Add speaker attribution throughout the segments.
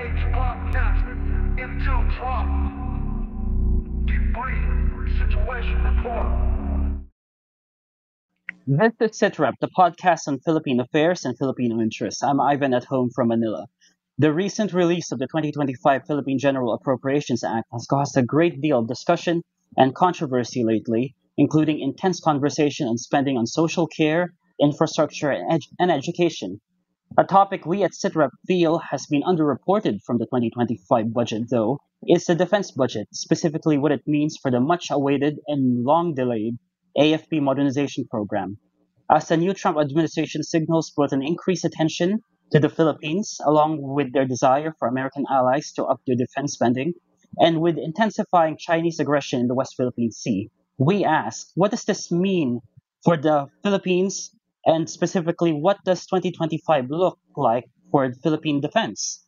Speaker 1: H podcast into drop. Debrief situation report.
Speaker 2: This is SITREP, the podcast on Philippine affairs and Filipino interests. I'm Ivan at home from Manila. The recent release of the 2025 Philippine General Appropriations Act has caused a great deal of discussion and controversy lately, including intense conversation on spending on social care, infrastructure, and education. A topic we at SITREP feel has been underreported from the 2025 budget, though, is the defense budget, specifically what it means for the much awaited and long delayed AFP modernization program. As the new Trump administration signals both an increased attention to the Philippines, along with their desire for American allies to up their defense spending, and with intensifying Chinese aggression in the West Philippine Sea, we ask, what does this mean for the Philippines, and specifically, what does 2025 look like for Philippine defense?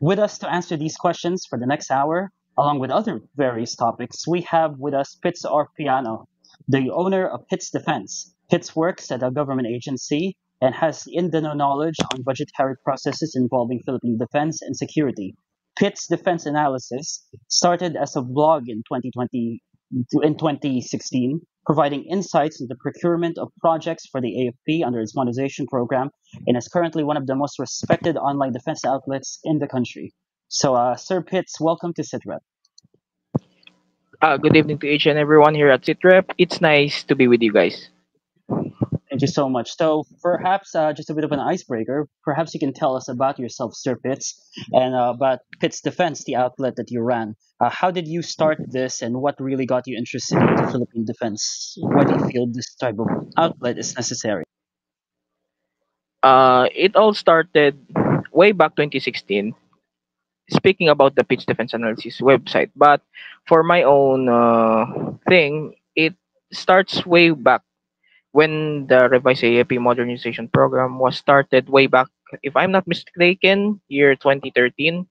Speaker 2: With us to answer these questions for the next hour, along with other various topics, we have with us Pitts Orpiano, the owner of Pitts Defense. Pitts works at a government agency and has in-the-know knowledge on budgetary processes involving Philippine defense and security. Pitts Defense Analysis started as a blog in 2016, providing insights into the procurement of projects for the AFP under its modernization program, and is currently one of the most respected online defense outlets in the country. So, Sir Pitts, welcome to SITREP.
Speaker 3: Good evening to each and everyone here at Citrep. It's nice to be with you guys.
Speaker 2: Thank you so much. So, perhaps just a bit of an icebreaker. Perhaps you can tell us about yourself, Sir Pitts, and about Pitts Defense, the outlet that you ran. How did you start this, and what really got you interested into Philippine defense? Why do you feel this type of outlet is necessary?
Speaker 3: It all started way back 2016. Speaking about the Pitch Defense Analysis website, but for my own thing, it starts way back when the revised AAP modernization program was started way back, if I'm not mistaken, year 2013.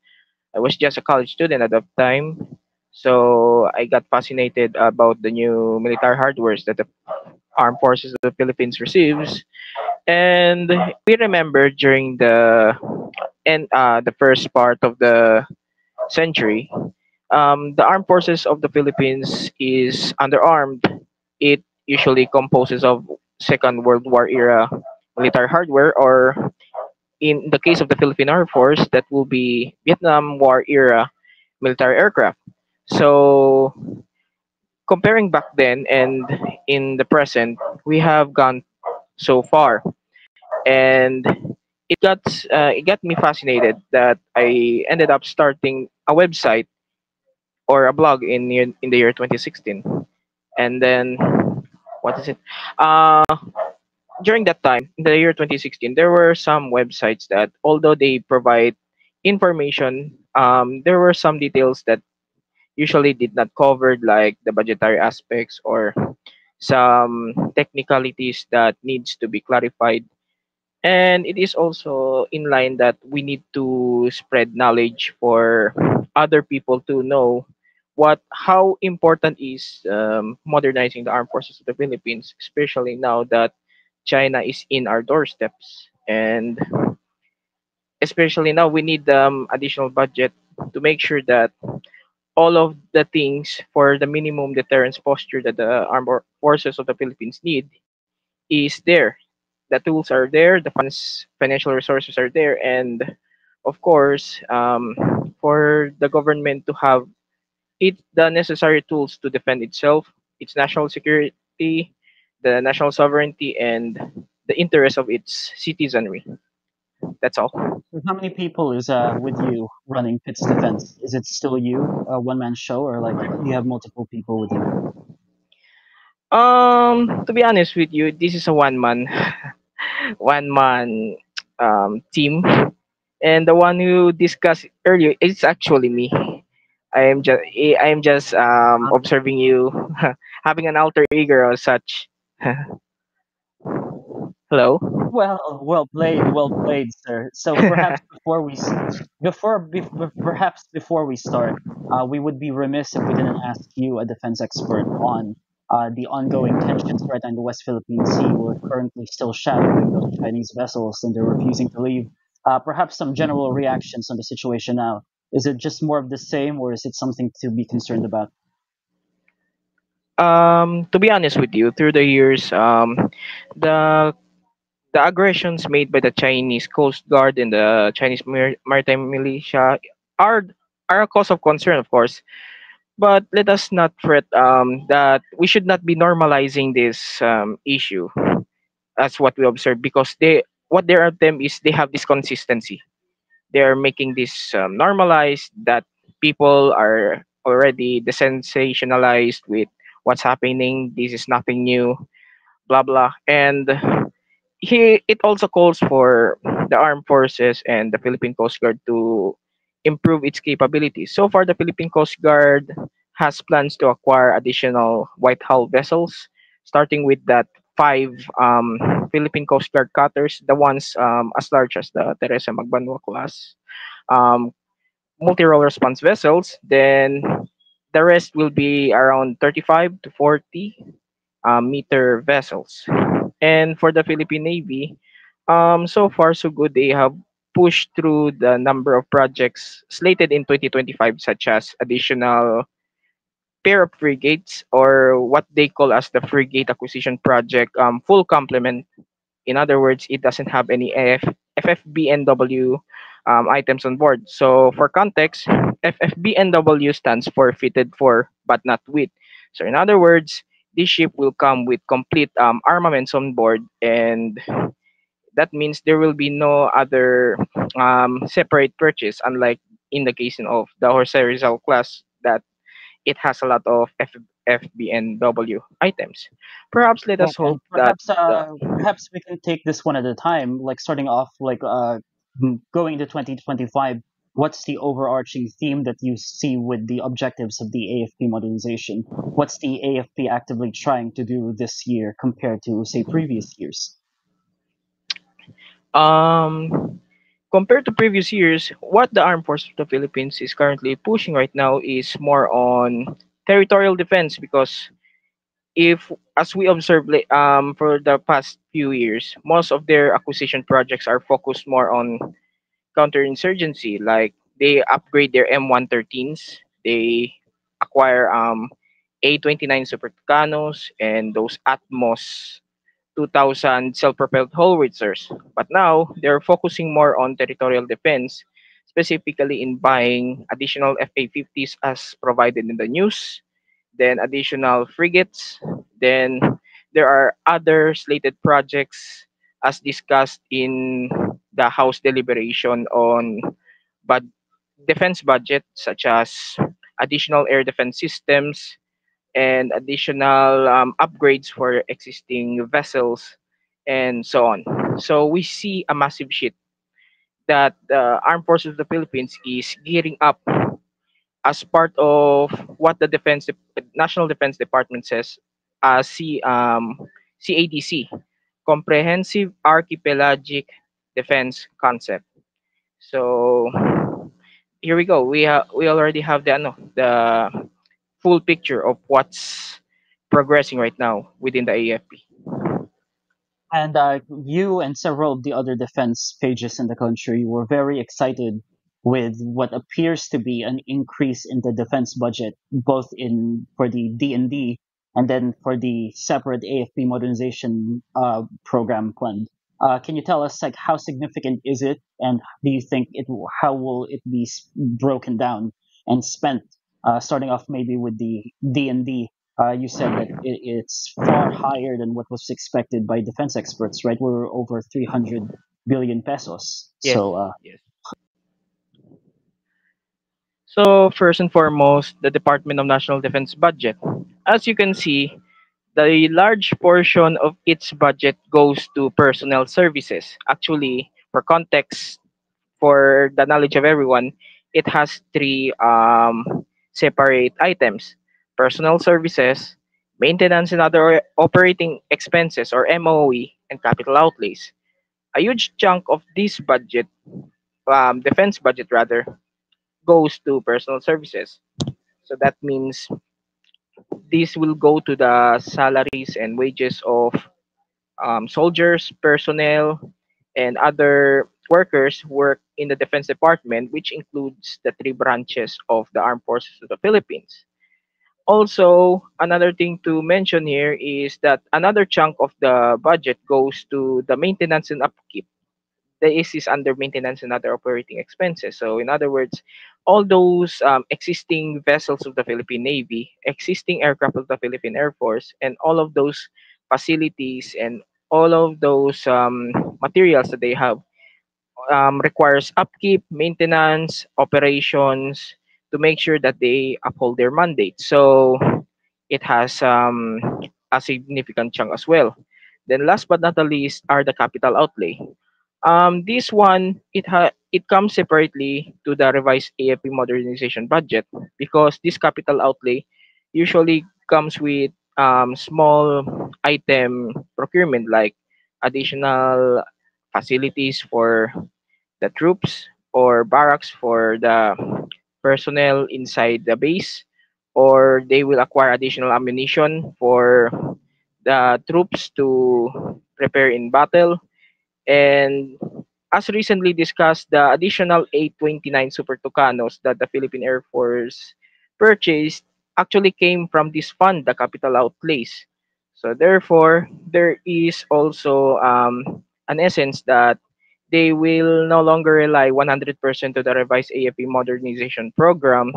Speaker 3: I was just a college student at that time. So I got fascinated about the new military hardwares that the armed forces of the Philippines receives. And we remember during the first part of the century, the armed forces of the Philippines is underarmed. It usually composes of Second World War era military hardware, or in the case of the Philippine Air Force, that will be Vietnam War era military aircraft. So comparing back then and in the present, we have gone so far, and it got me fascinated that I ended up starting a website or a blog in the year 2016. And then what is it? Uh, During that time, in the year 2016, there were some websites that, although they provide information, there were some details that usually did not covered, like the budgetary aspects or some technicalities that needs to be clarified. And it is also in line that we need to spread knowledge for other people to know what how important is modernizing the armed forces of the Philippines, especially now that China is in our doorsteps. And especially now, we need additional budget to make sure that all of the things for the minimum deterrence posture that the forces of the Philippines need is there. The tools are there, the financial resources are there, and of course, for the government to have the necessary tools to defend itself, its national security, the national sovereignty, and the interest of its citizenry. That's all.
Speaker 2: So how many people is with you running Pitts Defense? Is it still you, a one-man show, or like you have multiple people with you?
Speaker 3: To be honest with you, this is a one man team, and the one who discussed earlier is actually me. I am just observing you, having an alter ego or such. Hello.
Speaker 2: Well played, sir. So perhaps before we s- before bef- bef- perhaps before we start, we would be remiss if we didn't ask you, a defense expert, on the ongoing tensions right now in the West Philippine Sea. We're currently still shadowing those Chinese vessels, and they're refusing to leave. Perhaps some general reactions on the situation now. Is it just more of the same, or is it something to be concerned about?
Speaker 3: To be honest with you, through the years, the the aggressions made by the Chinese Coast Guard and the Chinese Maritime Militia are are a cause of concern, of course. But let us not fret that we should not be normalizing this issue as what we observe, because they what their attempt is, they have this consistency. They are making this normalized, that people are already desensationalized with what's happening. This is nothing new, blah blah. And it also calls for the armed forces and the Philippine Coast Guard to improve its capabilities. So far, the Philippine Coast Guard has plans to acquire additional white hull vessels, starting with that five Philippine Coast Guard cutters, the ones as large as the Teresa Magbanua class, um, multi-role response vessels. Then the rest will be around 35 to 40 meter vessels. And for the Philippine Navy, so far so good. They have pushed through the number of projects slated in 2025, such as additional pair of frigates, or what they call as the frigate acquisition project, full complement. In other words, it doesn't have any FFBNW items on board. So for context, FFBNW stands for fitted for but not with. So in other words, this ship will come with complete armaments on board, and that means there will be no other separate purchase, unlike in the case of the Jose Rizal class, that it has a lot of FBNW items. Perhaps let
Speaker 2: Right,
Speaker 3: us
Speaker 2: and
Speaker 3: hope that
Speaker 2: perhaps
Speaker 3: the
Speaker 2: perhaps we can take this one at a time, like starting off going to 2025. What's the overarching theme that you see with the objectives of the AFP modernization? What's the AFP actively trying to do this year compared to, say, previous years?
Speaker 3: um compared to previous years, what the Armed Forces of the Philippines is currently pushing right now is more on territorial defense, because if as we observed for the past few years, most of their acquisition projects are focused more on counterinsurgency. Like they upgrade their M113s, they acquire A29 Super Tucanos and those Atmos 2000 self-propelled howitzers. But now they're focusing more on territorial defense, specifically in buying additional FA-50s as provided in the news, then additional frigates. Then there are other slated projects as discussed in the House deliberation on bud- defense budget, such as additional air defense systems and additional upgrades for existing vessels and so on. So we see a massive shift that the Armed Forces of the Philippines is gearing up as part of what the National Defense Department says, CADC, Comprehensive Archipelagic Defense Concept. So here we go. We already have the full picture of what's progressing right now within the AFP.
Speaker 2: And you and several of the other defense pages in the country were very excited with what appears to be an increase in the defense budget, both in for the D&D and then for the separate AFP modernization program fund. Can you tell us like how significant is it, and do you think how will it be broken down and spent? Starting off maybe with the D&D, you said that it's far higher than what was expected by defense experts, right? We're over 300 billion pesos.
Speaker 3: Yes,
Speaker 2: So,
Speaker 3: yes. So first and foremost, the Department of National Defense budget. As you can see, the large portion of its budget goes to personnel services. Actually, for context, for the knowledge of everyone, it has three separate items: personnel services, maintenance and other operating expenses or MOE, and capital outlays. A huge chunk of this budget, defense budget rather, goes to personal services. So that means this will go to the salaries and wages of soldiers, personnel, and other workers work in the Defense Department, which includes the three branches of the Armed Forces of the Philippines. Also, another thing to mention here is that another chunk of the budget goes to the maintenance and upkeep. The is under maintenance and other operating expenses. So, in other words, all those existing vessels of the Philippine Navy, existing aircraft of the Philippine Air Force, and all of those facilities and all of those materials that they have requires upkeep, maintenance, operations to make sure that they uphold their mandate. So it has a significant chunk as well. Then last but not the least are the capital outlay. This one it comes separately to the revised AFP modernization budget because this capital outlay usually comes with small item procurement like additional facilities for the troops or barracks for the personnel inside the base, or they will acquire additional ammunition for the troops to prepare in battle. And as recently discussed, the additional 829 Super Tucanos that the Philippine Air Force purchased actually came from this fund, the capital outlays. So therefore, there is also an essence that they will no longer rely 100% to the revised AFP modernization program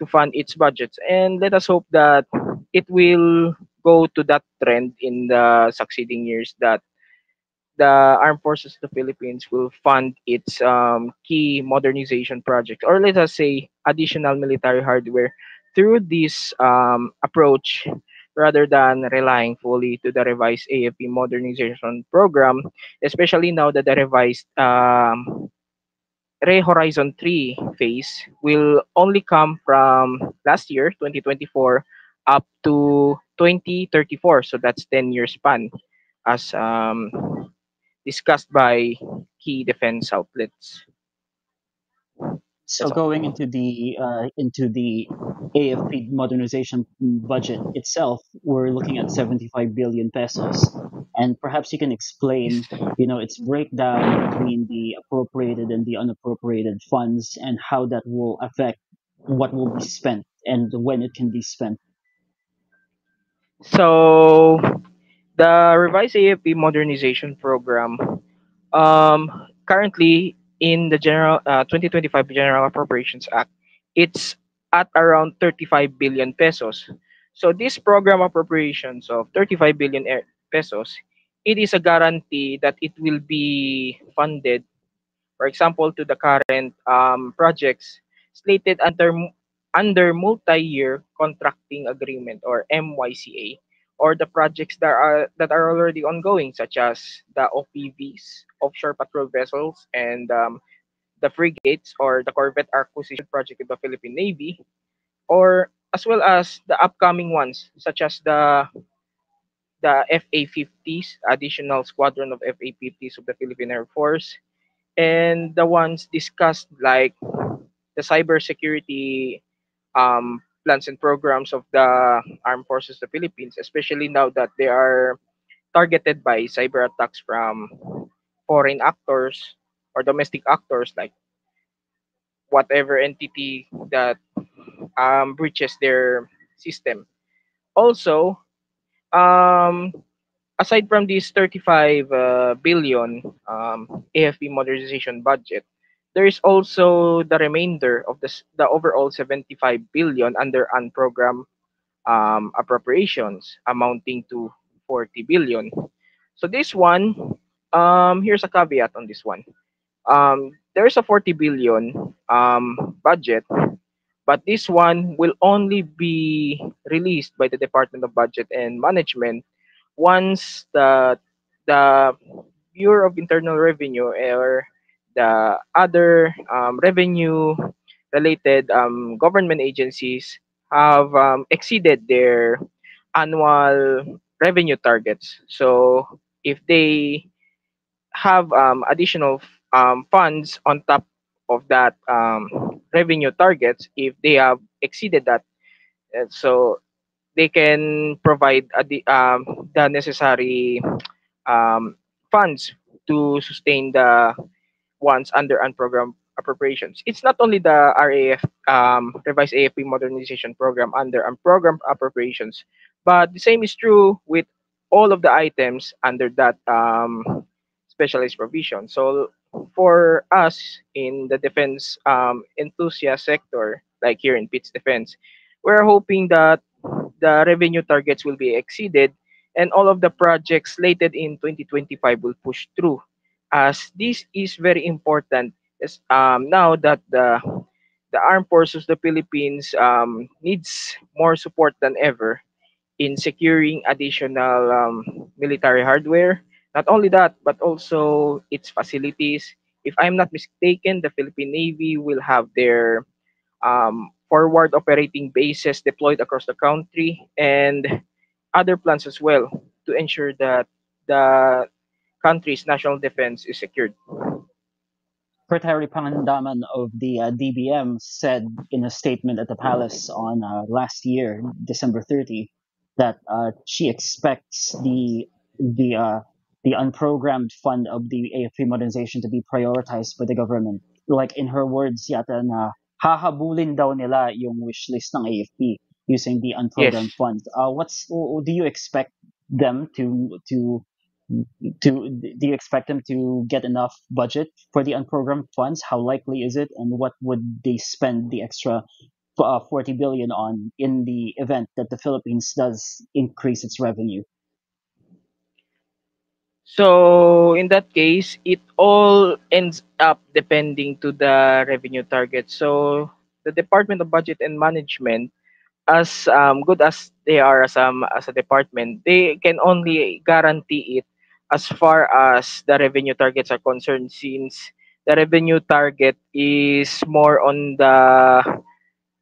Speaker 3: to fund its budgets. And let us hope that it will go to that trend in the succeeding years that the Armed Forces of the Philippines will fund its key modernization projects, or let us say additional military hardware through this approach rather than relying fully to the revised AFP modernization program, especially now that the revised Ray Horizon 3 phase will only come from last year, 2024, up to 2034. So that's 10 year span as discussed by key defense outlets.
Speaker 2: So
Speaker 3: That's all.
Speaker 2: going into the AFP modernization budget itself, we're looking at 75 billion pesos, and perhaps you can explain, its breakdown between the appropriated and the unappropriated funds, and how that will affect what will be spent and when it can be spent.
Speaker 3: So the revised AFP modernization program, currently in the general 2025 General Appropriations Act, it's at around 35 billion pesos. So this program appropriations of 35 billion pesos, it is a guarantee that it will be funded, for example, to the current projects slated under multi-year contracting agreement or MYCA, or the projects that are already ongoing, such as the OPVs, offshore patrol vessels, and the frigates or the corvette acquisition project of the Philippine Navy, or as well as the upcoming ones, such as the FA-50s, additional squadron of FA-50s of the Philippine Air Force, and the ones discussed like the cybersecurity plans and programs of the armed forces of the Philippines, especially now that they are targeted by cyber attacks from foreign actors or domestic actors, like whatever entity that breaches their system. Also, um, aside from this 35 billion AFP modernization budget, there is also the remainder of the overall 75 billion under unprogrammed appropriations amounting to 40 billion. So this one, here's a caveat on this one. There's a 40 billion budget, but this one will only be released by the Department of Budget and Management once the Bureau of Internal Revenue or the other revenue related government agencies have exceeded their annual revenue targets. So if they have additional funds on top of that revenue targets, if they have exceeded that, so they can provide the necessary um, funds to sustain ones under unprogrammed appropriations. It's not only the RAF, revised AFP modernization program under unprogrammed appropriations, but the same is true with all of the items under that specialized provision. So for us in the defense enthusiast sector, like here in Pitts Defense, we're hoping that the revenue targets will be exceeded and all of the projects slated in 2025 will push through, as this is very important, as now that the armed forces of the Philippines needs more support than ever in securing additional military hardware. Not only that, but also its facilities. If I'm not mistaken, the Philippine Navy will have their forward operating bases deployed across the country and other plans as well to ensure that the country's national defense is secured.
Speaker 2: Secretary Pangandaman of the DBM said in a statement at the palace on last year, December 30, that she expects the unprogrammed fund of the AFP modernization to be prioritized by the government. Like in her words, yata na hahabulin daw nila yung wish list ng AFP using the unprogrammed
Speaker 3: Yes.
Speaker 2: funds. Do you expect them do you expect them to get enough budget for the unprogrammed funds? How likely is it, and what would they spend the extra 40 billion on in the event that the Philippines does increase its revenue?
Speaker 3: So in that case, it all ends up depending to the revenue target. So the Department of Budget and Management, as good as they are as a department, they can only guarantee it as far as the revenue targets are concerned, since the revenue target is more on the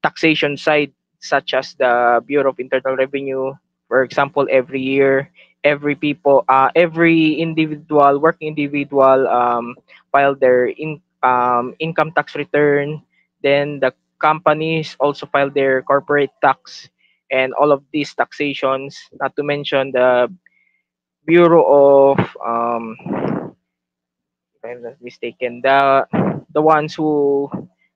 Speaker 3: taxation side, such as the Bureau of Internal Revenue. For example, every year, every individual, working individual, file their income tax return. Then the companies also file their corporate tax and all of these taxations. Not to mention the Bureau of, if I'm not mistaken, the ones who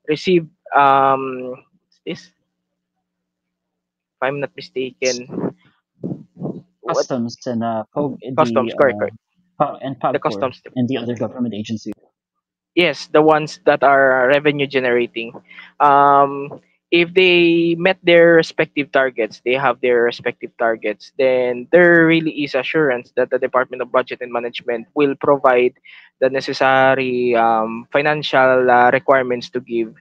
Speaker 3: receive what's this? If I'm not mistaken, what
Speaker 2: Customs and
Speaker 3: customs? Correct, correct.
Speaker 2: and
Speaker 3: The
Speaker 2: PAGCOR
Speaker 3: customs.
Speaker 2: and the other government agencies.
Speaker 3: Yes, the ones that are revenue generating. Um, if they met their respective targets, they have their respective targets, then there really is assurance that the Department of Budget and Management will provide the necessary financial requirements to give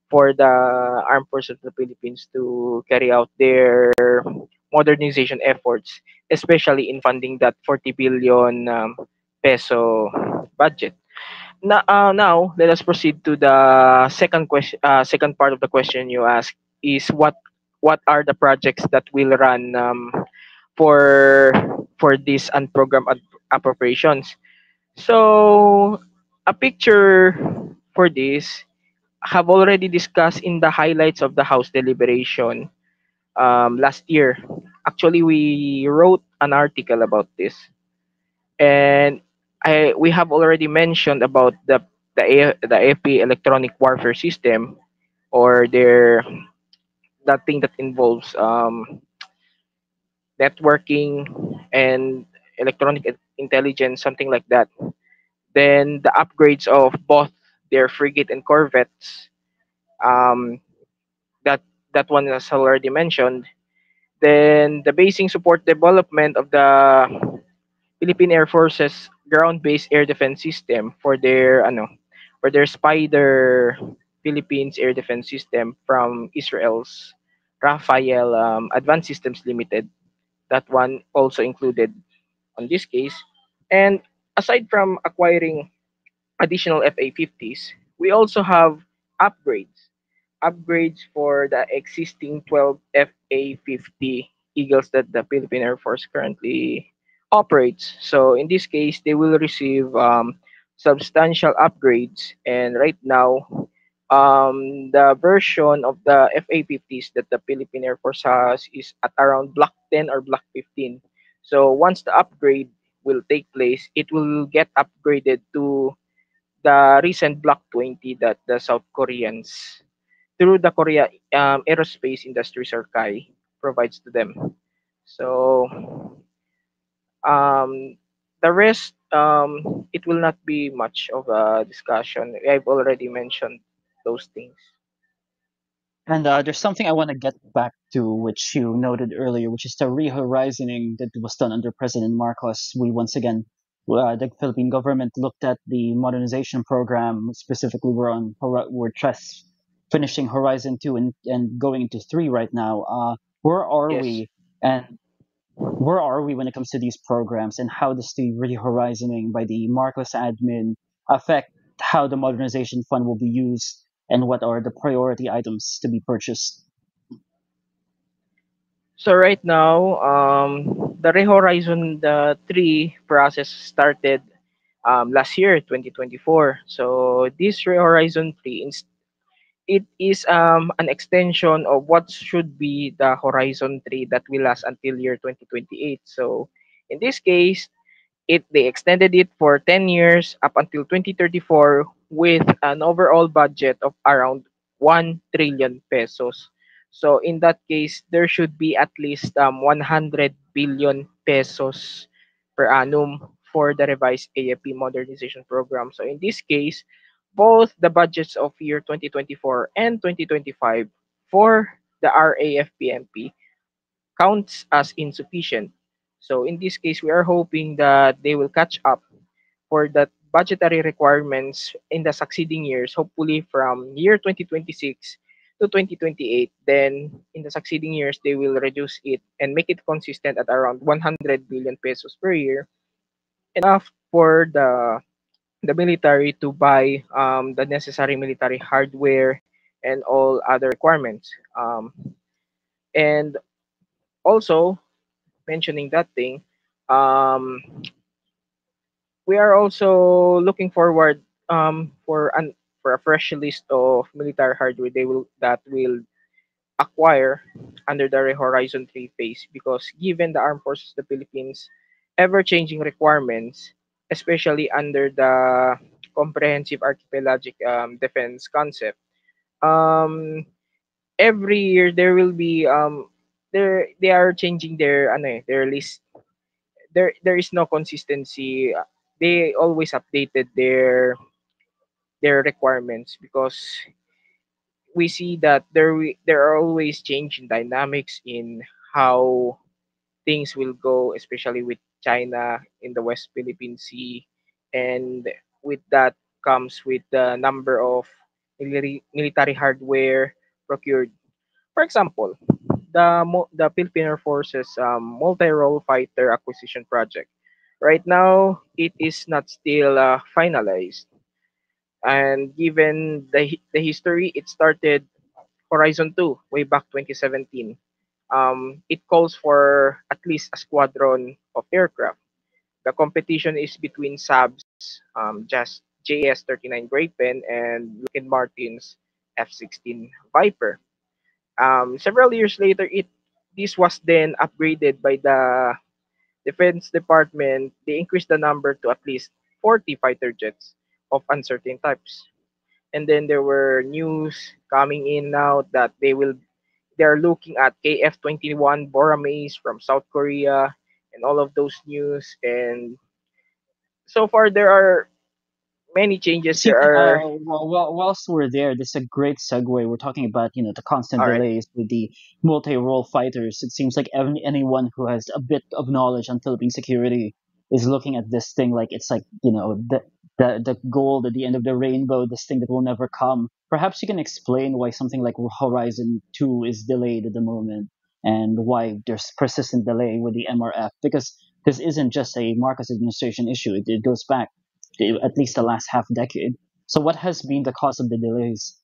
Speaker 3: for the armed forces of the Philippines to carry out their modernization efforts, especially in funding that 40 billion peso budget. Now let us proceed to the second question. Second part of the question you asked is what are the projects that will run for these unprogrammed appropriations. So a picture for this have already discussed in the highlights of the House deliberation last year. Actually, we wrote an article about this, and we have already mentioned about the AFP electronic warfare system, or that thing that involves networking and electronic intelligence, something like that. Then the upgrades of both their frigate and corvettes, um, that that one is already mentioned. Then the basing support development of the Philippine Air Force's ground-based air defense system for their Spider Philippines air defense system from Israel's Rafael Advanced Systems Limited. That one also included on this case. And aside from acquiring additional FA-50s, we also have upgrades. Upgrades for the existing 12 FA-50 Eagles that the Philippine Air Force currently operates. So in this case, they will receive substantial upgrades. And right now, the version of the FA-50s that the Philippine Air Force has is at around Block 10 or Block 15. So once the upgrade will take place, it will get upgraded to the recent Block 20 that the South Koreans, through the Korea Aerospace Industries or KAI, provides to them. So the rest, it will not be much of a discussion. I've already mentioned those things.
Speaker 2: And there's something I want to get back to, which you noted earlier, which is the rehorizoning that was done under President Marcos. We once again, the Philippine government looked at the modernization program. Specifically, we're just finishing Horizon 2 and going into 3 right now. Where are
Speaker 3: Yes.
Speaker 2: we? And where are we when it comes to these programs? And how does the rehorizoning by the Marcos admin affect how the modernization fund will be used? And what are the priority items to be purchased?
Speaker 3: So right now, the Rehorizon the 3 process started last year, 2024. So this Rehorizon 3, it is an extension of what should be the Horizon 3 that will last until year 2028. So in this case, they extended it for 10 years up until 2034 with an overall budget of around 1 trillion pesos. So in that case, there should be at least 100 billion pesos per annum for the revised AFP modernization program. So in this case, both the budgets of year 2024 and 2025 for the RAFPMP counts as insufficient. So in this case, we are hoping that they will catch up for the budgetary requirements in the succeeding years, hopefully from year 2026 to 2028. Then in the succeeding years, they will reduce it and make it consistent at around 100 billion pesos per year, enough for the military to buy the necessary military hardware and all other requirements. And also, mentioning that thing, um, we are also looking forward for a fresh list of military hardware that will acquire under the Horizon 3 phase, because given the Armed Forces of the Philippines ever changing requirements, especially under the comprehensive archipelagic defense concept, um, every year there will be they are changing their their list. There is no consistency. They always updated their requirements, because we see that there are always changing dynamics in how things will go, especially with China in the West Philippine Sea, and with that comes with the number of military hardware procured. For example, the Philippine Air Force's multi-role fighter acquisition project. Right now, it is not still finalized, and given the history, it started Horizon 2 way back 2017. It calls for at least a squadron of aircraft. The competition is between Saab's just JAS-39 Gripen and Lockheed Martin's F-16 Viper. Several years later, it this was then upgraded by the Defense Department. They increased the number to at least 40 fighter jets of uncertain types. And then there were news coming in now that they're looking at KF-21 Boramays from South Korea and all of those news. And so far there are many changes.
Speaker 2: See,
Speaker 3: There are
Speaker 2: whilst we're there, this is a great segue. We're talking about, the constant
Speaker 3: all right.
Speaker 2: delays with the multi-role fighters. It seems like anyone who has a bit of knowledge on Philippine security is looking at this thing like it's like, the gold at the end of the rainbow, this thing that will never come. Perhaps you can explain why something like Horizon 2 is delayed at the moment and why there's persistent delay with the MRF, because this isn't just a Marcos administration issue. It goes back at least the last half decade. So, what has been the cause of the delays?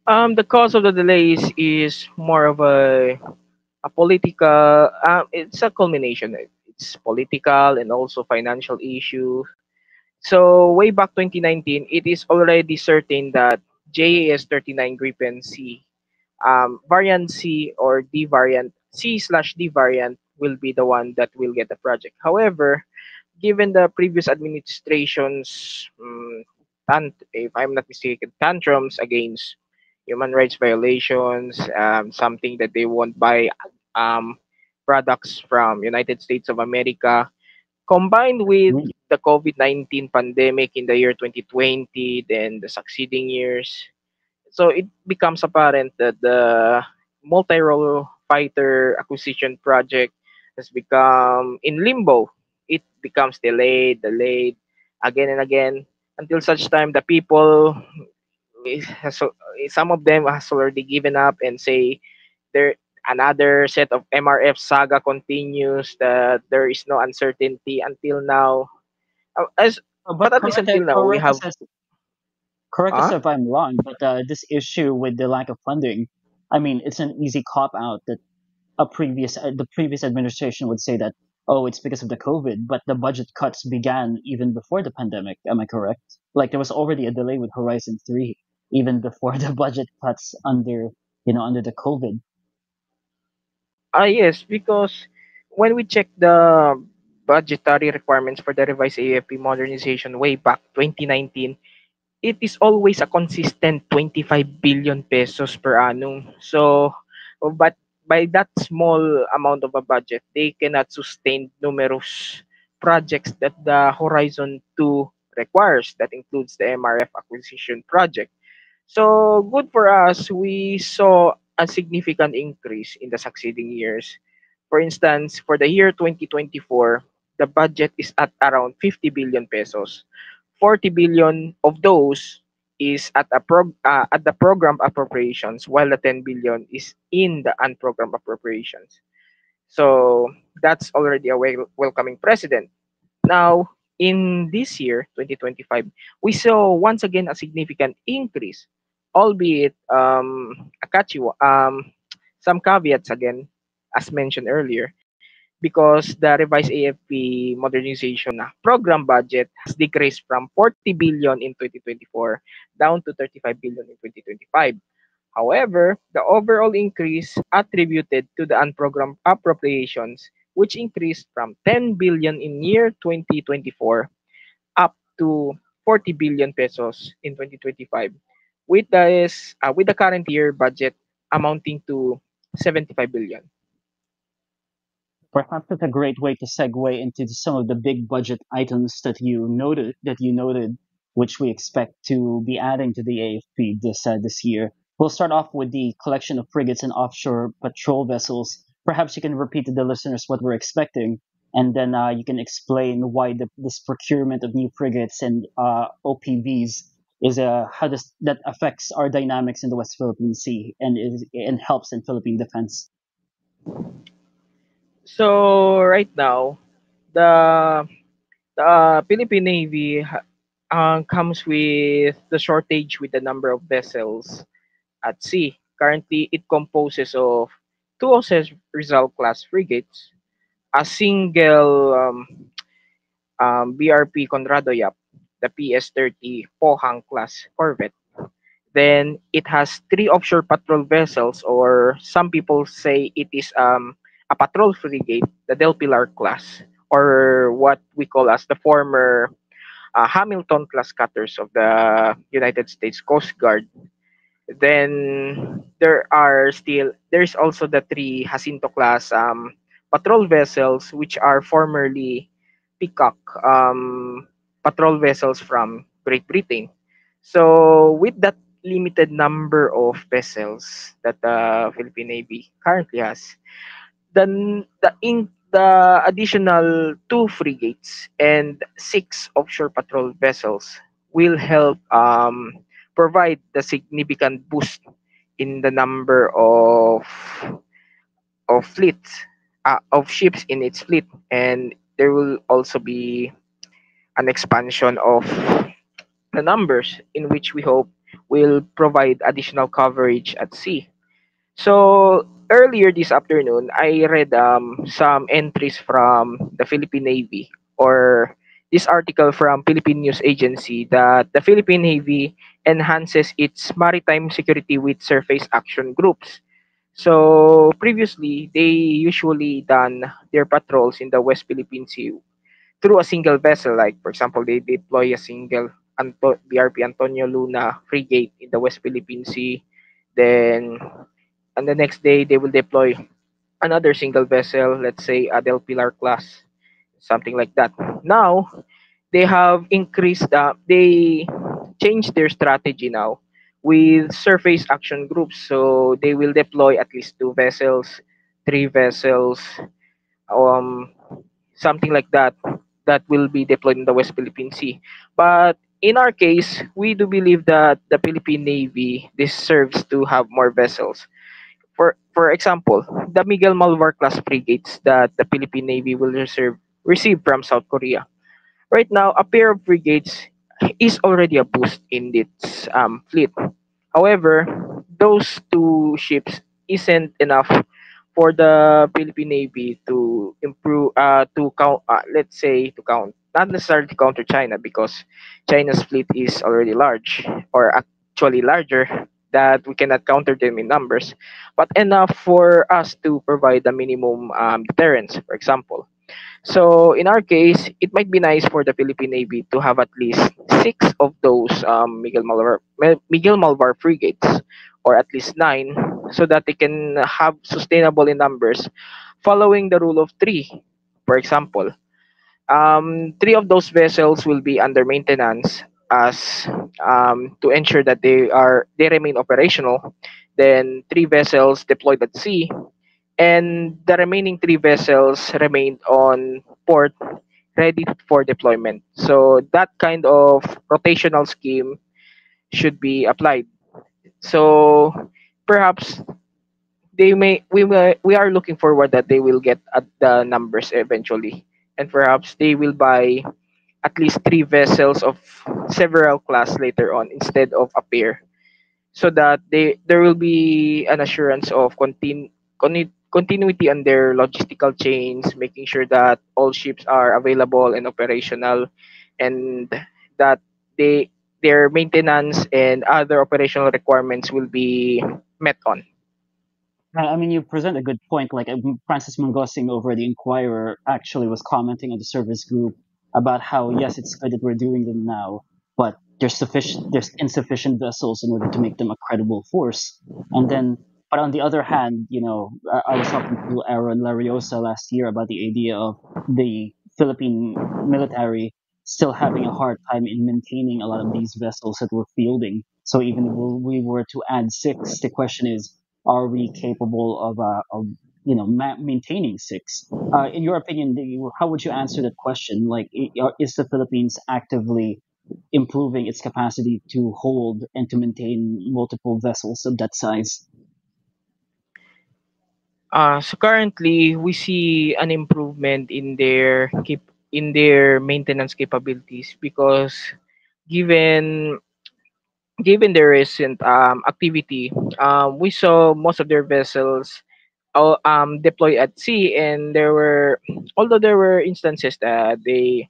Speaker 3: The cause of the delays is more of a political. It's a culmination. It's political and also financial issue. So way back 2019, it is already certain that JAS 39 Gripen C, variant C or D variant, C/D variant will be the one that will get the project. However, given the previous administration's, if I'm not mistaken, tantrums against human rights violations, something that they won't buy um, products from United States of America, combined with
Speaker 2: Really?
Speaker 3: the COVID-19 pandemic in the year 2020, then the succeeding years. So it becomes apparent that the multi-role fighter acquisition project has become in limbo. It becomes delayed again and again until such time the people so some of them has already given up and say there another set of MRF saga continues, that there is no uncertainty until now. As
Speaker 2: But
Speaker 3: but at least until now we have
Speaker 2: correct us
Speaker 3: ah
Speaker 2: if I'm wrong, but this issue with the lack of funding, I mean, it's an easy cop out that the previous administration would say that, oh, it's because of the COVID, but the budget cuts began even before the pandemic. Am I correct? Like there was already a delay with Horizon 3 even before the budget cuts under the COVID.
Speaker 3: yes, because when we check the budgetary requirements for the revised AFP modernization way back 2019, it is always a consistent 25 billion pesos per annum. So, but by that small amount of a budget, they cannot sustain numerous projects that the Horizon 2 requires. That includes the MRF acquisition project. So, good for us, we saw a significant increase in the succeeding years. For instance, for the year 2024, the budget is at around 50 billion pesos. 40 billion of those is at the program appropriations, while the 10 billion is in the unprogrammed appropriations. So that's already a welcoming precedent. Now, in this year, 2025, we saw once again a significant increase, albeit some caveats again, as mentioned earlier, because the revised AFP modernization program budget has decreased from 40 billion in 2024 down to 35 billion in 2025. However, the overall increase attributed to the unprogrammed appropriations, which increased from 10 billion in year 2024 up to 40 billion pesos in 2025, with the current year budget amounting to 75 billion.
Speaker 2: Perhaps that's a great way to segue into some of the big budget items that you noted, which we expect to be adding to the AFP this year. We'll start off with the collection of frigates and offshore patrol vessels. Perhaps you can repeat to the listeners what we're expecting, and then you can explain why this procurement of new frigates and OPVs is how does that affects our dynamics in the West Philippine Sea and helps in Philippine defense.
Speaker 3: So right now, the the Philippine Navy comes with the shortage with the number of vessels at sea. Currently, it composes of 206 Rizal class frigates, a single BRP Conrado Yap, the PS-30 Pohang class corvette. Then it has three offshore patrol vessels, or some people say it is a patrol frigate, the Del Pilar class, or what we call as the former Hamilton class cutters of the United States Coast Guard. Then there's also the three Jacinto class patrol vessels, which are formerly Peacock patrol vessels from Great Britain. So with that limited number of vessels that the Philippine Navy currently has, the additional two frigates and six offshore patrol vessels will help provide the significant boost in the number of fleets of ships in its fleet, and there will also be an expansion of the numbers in which we hope will provide additional coverage at sea. So earlier this afternoon, I read some entries from the Philippine Navy, or this article from Philippine News Agency, that the Philippine Navy enhances its maritime security with surface action groups. So previously, they usually done their patrols in the West Philippine Sea through a single vessel. Like for example, they deploy a single BRP Antonio Luna frigate in the West Philippine Sea. Then on the next day, they will deploy another single vessel, let's say a Del Pilar class, something like that. Now they have increased. They changed their strategy now with surface action groups. So they will deploy at least two vessels, three vessels, um, something like that, that will be deployed in the West Philippine Sea. But in our case, we do believe that the Philippine Navy deserves to have more vessels. For example, the Miguel Malvar class frigates that the Philippine Navy will receive from South Korea. Right now, a pair of frigates is already a boost in its fleet. However, those two ships isn't enough for the Philippine Navy to improve, to count, let's say to count, not necessarily to counter China, because China's fleet is already large, or actually larger, that we cannot counter them in numbers, but enough for us to provide the minimum deterrence, for example. So in our case, it might be nice for the Philippine Navy to have at least six of those Miguel Malvar frigates, or at least nine, so that they can have sustainable in numbers, following the rule of three. For example, three of those vessels will be under maintenance, as to ensure that they remain operational. Then three vessels deployed at sea, and the remaining three vessels remained on port, ready for deployment. So that kind of rotational scheme should be applied. So perhaps we are looking forward that they will get at the numbers eventually, and perhaps they will buy at least three vessels of several class later on instead of a pair, so that there will be an assurance of continuity on their logistical chains, making sure that all ships are available and operational, and that they their maintenance and other operational requirements will be met on.
Speaker 2: I mean, you present a good point. Like Francis Mangosing over the Inquirer actually was commenting on the service group about how yes, it's good that we're doing them now, but there's insufficient vessels in order to make them a credible force. And then, but on the other hand, I was talking to Aaron Lariosa last year about the idea of the Philippine military still having a hard time in maintaining a lot of these vessels that we're fielding. So even if we were to add six, the question is, are we capable of maintaining six? In your opinion, how would you answer that question? Like, is the Philippines actively improving its capacity to hold and to maintain multiple vessels of that size?
Speaker 3: So currently, we see an improvement in their maintenance capabilities, because given given their recent activity, we saw most of their vessels deploy at sea, and although there were instances that they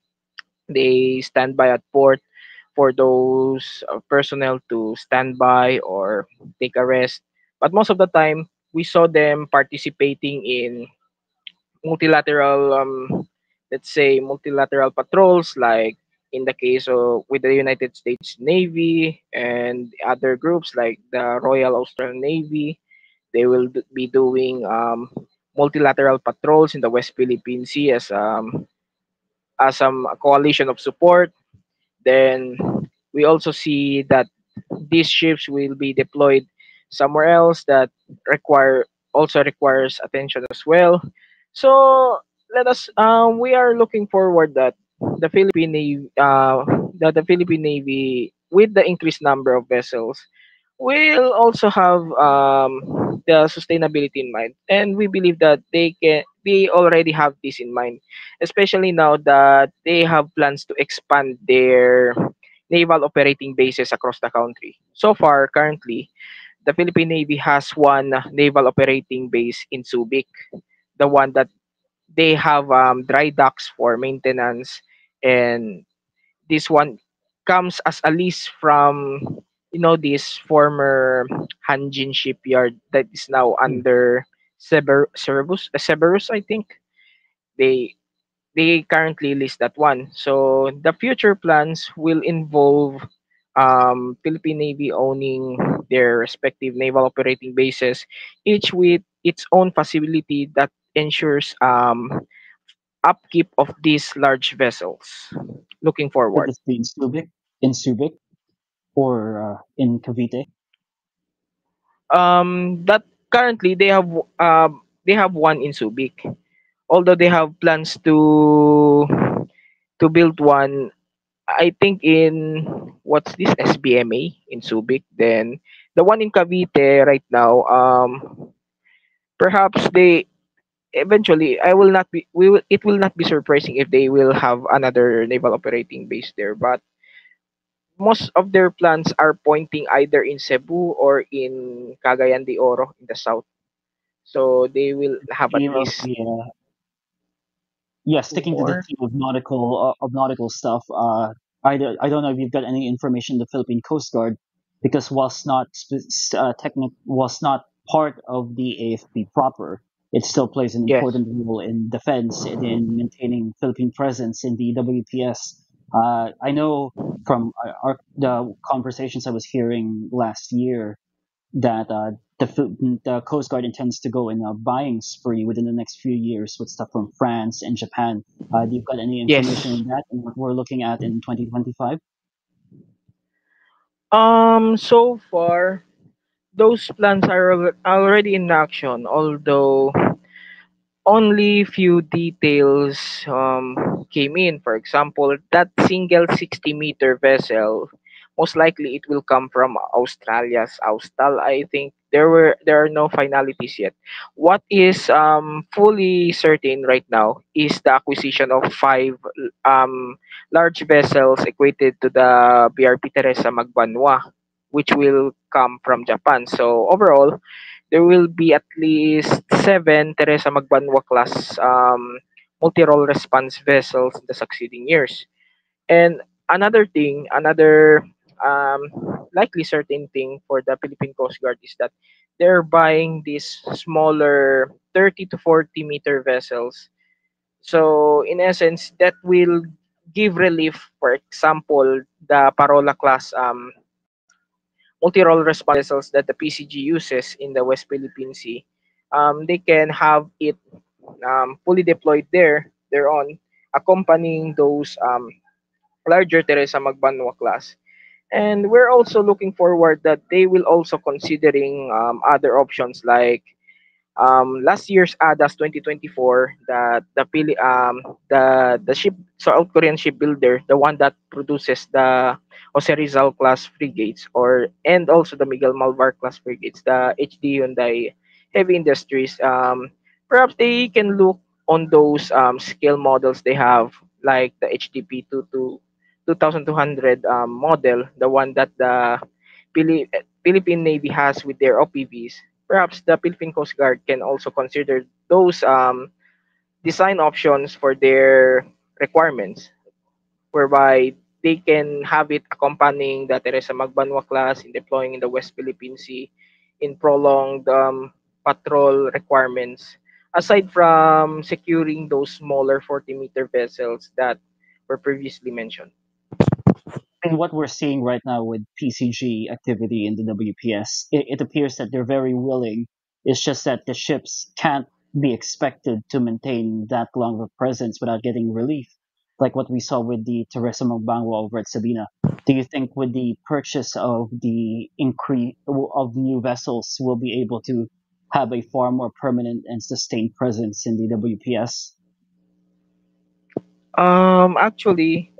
Speaker 3: stand by at port for those personnel to stand by or take a rest, but most of the time we saw them participating in multilateral, let's say multilateral patrols, like in the case of with the United States Navy and other groups like the Royal Australian Navy. They will be doing multilateral patrols in the West Philippine Sea as a coalition of support. Then we also see that these ships will be deployed somewhere else that requires attention as well. So we are looking forward that the Philippine Navy, with the increased number of vessels, will also have the sustainability in mind, and we believe that they already have this in mind, especially now that they have plans to expand their naval operating bases across the country. So far, currently, the Philippine Navy has one naval operating base in Subic, the one that they have dry docks for maintenance, and this one comes as a lease from this former Hanjin shipyard that is now
Speaker 2: Hmm.
Speaker 3: under Cerberus, I think. They they currently list that one. So the future plans will involve Philippine Navy owning their respective naval operating bases, each with its own facility that ensures upkeep of these large vessels. Looking
Speaker 2: Would
Speaker 3: forward.
Speaker 2: this be in Subic, or in Cavite?
Speaker 3: That currently they have one in Subic. Although they have plans to build one, I think in what's this SBMA in Subic. Then the one in Cavite right now, perhaps they eventually I will not be we will it will not be surprising if they will have another naval operating base there. But most of their plans are pointing either in Cebu or in Cagayan de Oro in the south. So they will have at
Speaker 2: Theme of
Speaker 3: least
Speaker 2: the Yeah,
Speaker 3: two
Speaker 2: sticking to the
Speaker 3: more.
Speaker 2: theme of nautical stuff. I don't know if you've got any information on the Philippine Coast Guard, because whilst not part of the AFP proper, it still plays an
Speaker 3: Yes.
Speaker 2: important role in defense and in maintaining Philippine presence in the WPS. I know from the conversations I was hearing last year that the Coast Guard intends to go in a buying spree within the next few years with stuff from France and Japan. Do you got any information
Speaker 3: Yes.
Speaker 2: on that and what we're looking at in 2025?
Speaker 3: So far, those plans are already in action, although only few details came in. For example, that single 60-meter vessel, most likely it will come from Australia's Austal. I think there are no finalities yet. What is fully certain right now is the acquisition of five large vessels equated to the BRP Teresa Magbanwa, which will come from Japan. So overall, there will be at least seven Teresa Magbanwa class multi-role response vessels in the succeeding years. And another likely certain thing for the Philippine Coast Guard is that they're buying these smaller 30 to 40 meter vessels. So in essence, that will give relief. For example, the Parola class multi-role response vessels that the PCG uses in the West Philippine Sea, they can have it fully deployed there on, accompanying those larger Teresa Magbanwa class. And we're also looking forward that they will also considering other options like last year's ADAS 2024, that the ship, South Korean shipbuilder, the one that produces the Jose Rizal class frigates, or and also the Miguel Malvar class frigates, the HD Hyundai Heavy Industries. Perhaps they can look on those scale models they have, like the HDP 2200 model, the one that the Philippine Navy has with their OPVs. Perhaps the Philippine Coast Guard can also consider those design options for their requirements, whereby they can have it accompanying the Teresa Magbanwa class in deploying in the West Philippine Sea in prolonged patrol requirements, aside from securing those smaller 40-meter vessels that were previously mentioned.
Speaker 2: And what we're seeing right now with PCG activity in the WPS, it appears that they're very willing. It's just that the ships can't be expected to maintain that long of a presence without getting relief, like what we saw with the Teresa Magbangwa over at Sabina. Do you think with the purchase of the increase of new vessels, we'll be able to have a far more permanent and sustained presence in the WPS?
Speaker 3: Actually,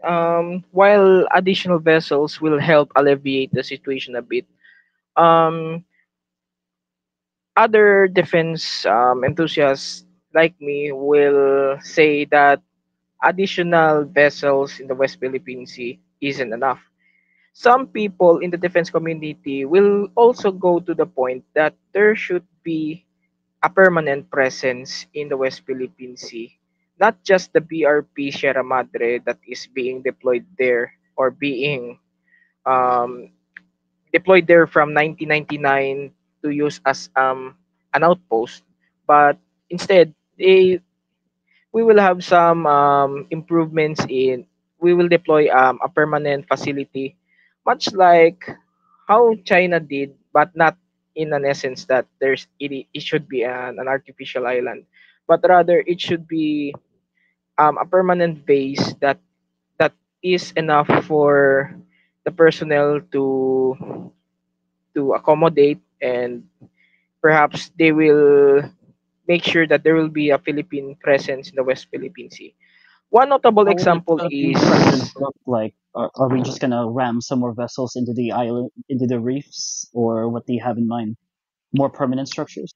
Speaker 3: while additional vessels will help alleviate the situation a bit, um, other defense enthusiasts like me will say that additional vessels in the West Philippine Sea isn't enough. Some people in the defense community will also go to the point that there should be a permanent presence in the West Philippine Sea, not just the BRP Sierra Madre that is being deployed there or being um, deployed there from 1999 to use as an outpost, but instead we will have some improvements in. We will deploy a permanent facility, much like how China did, but not in an essence that it should be an artificial island, but rather it should be a permanent base that is enough for the personnel to accommodate, and perhaps they will make sure that there will be a Philippine presence in the West Philippine Sea. One notable
Speaker 2: How would that
Speaker 3: example
Speaker 2: Philippine
Speaker 3: is
Speaker 2: presence look like? Are we just gonna ram some more vessels into the island, into the reefs, or what do you have in mind? More permanent structures?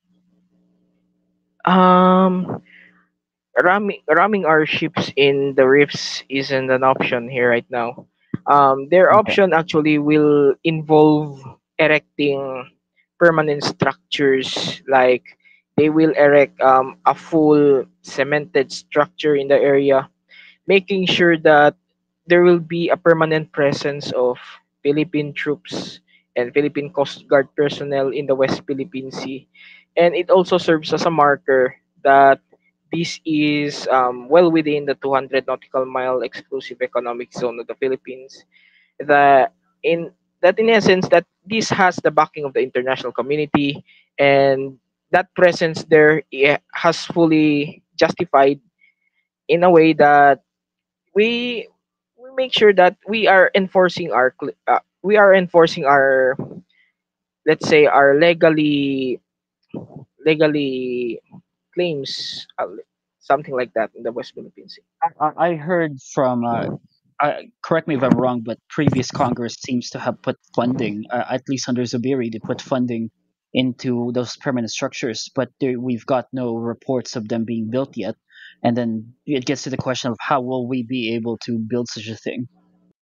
Speaker 3: um ramming our ships in the reefs isn't an option here right now. Their
Speaker 2: Okay.
Speaker 3: option actually will involve erecting permanent structures, like they will erect a full cemented structure in the area, making sure that there will be a permanent presence of Philippine troops and Philippine Coast Guard personnel in the West Philippine Sea. And it also serves as a marker that this is well within the 200 nautical mile exclusive economic zone of the Philippines. That in in essence that this has the backing of the international community, and that presence there has fully justified in a way that we we make sure that we are enforcing our, let's say, our legally claims, something like that in the West Philippines Sea.
Speaker 2: I heard from, correct me if I'm wrong, but previous Congress seems to have put funding, at least under Zubiri, they put funding into those permanent structures, but we've got no reports of them being built yet. And then it gets to the question of how will we be able to build such a thing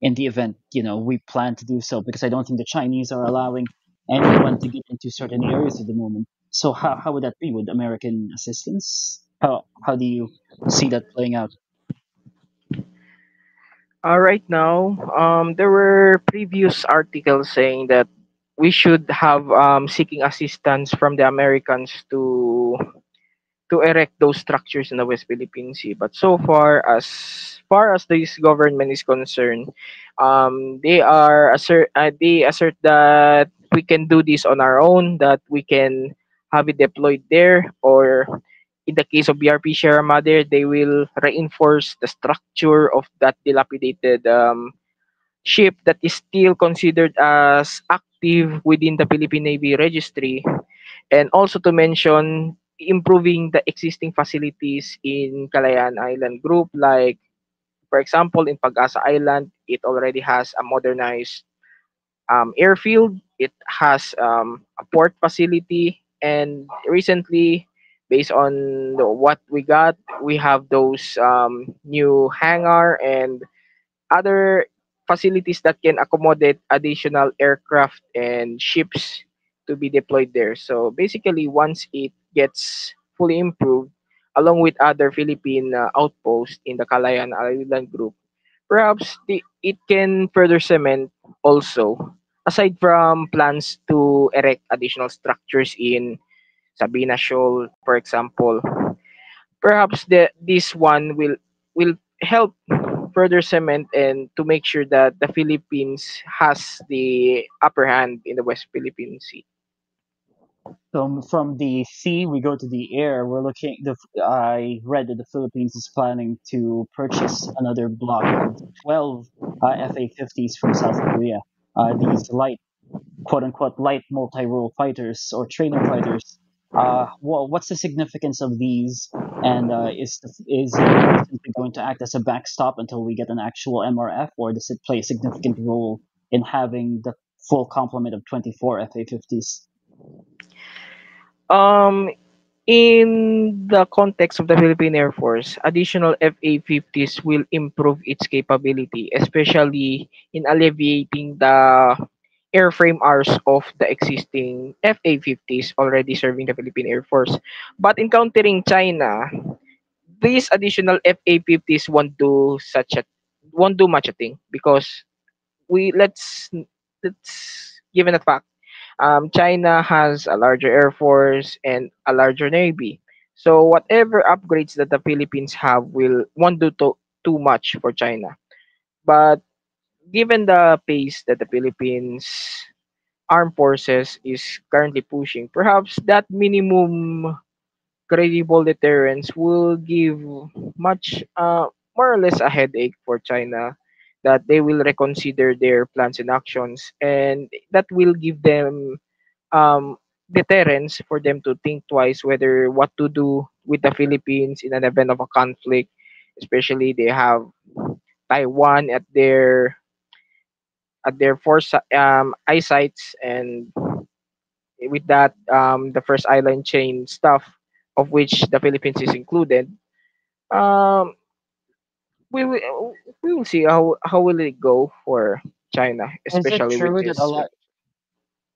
Speaker 2: in the event, we plan to do so, because I don't think the Chinese are allowing anyone to get into certain areas at the moment. So how would that be with American assistance? How do you see that playing out?
Speaker 3: Right now, there were previous articles saying that we should have seeking assistance from the Americans to erect those structures in the West Philippine Sea. But so far as this government is concerned, they assert that we can do this on our own, that we can have it deployed there, or in the case of BRP Sierra Madre, they will reinforce the structure of that dilapidated ship that is still considered as active within the Philippine Navy registry, and also to mention improving the existing facilities in Calayan Island Group, like for example in Pag-asa Island, it already has a modernized airfield, it has a port facility, and recently, based on what we got, we have those new hangar and other facilities that can accommodate additional aircraft and ships to be deployed there. So basically, once it gets fully improved, along with other Philippine outposts in the Calayan Island Group, perhaps it can further cement also, aside from plans to erect additional structures in Sabina Shoal, for example. Perhaps this one will help further cement and to make sure that the Philippines has the upper hand in the West Philippine Sea.
Speaker 2: So from the sea, we go to the air. I read that the Philippines is planning to purchase another block of 12 FA-50s from South Korea. These light, quote unquote, light multi-role fighters or trainer fighters. What's the significance of these? And is it simply going to act as a backstop until we get an actual MRF, or does it play a significant role in having the full complement of 24 FA-50s?
Speaker 3: Um, in the context of the Philippine Air Force, additional FA-50s will improve its capability, especially in alleviating the airframe hours of the existing FA-50s already serving the Philippine Air Force. But encountering China, these additional FA-50s won't do much a thing, because we let's given a fact, China has a larger air force and a larger navy. So whatever upgrades that the Philippines have will won't do too much for China. But given the pace that the Philippines armed forces is currently pushing, perhaps that minimum credible deterrence will give much more or less a headache for China, that they will reconsider their plans and actions, and that will give them um, deterrence for them to think twice whether what to do with the Philippines in an event of a conflict. Especially they have Taiwan at their eyesights, and with that, the first island chain stuff, of which the Philippines is included. Um, we will see how will it go for China,
Speaker 2: Is it
Speaker 3: especially with
Speaker 2: true that a
Speaker 3: this.
Speaker 2: lot?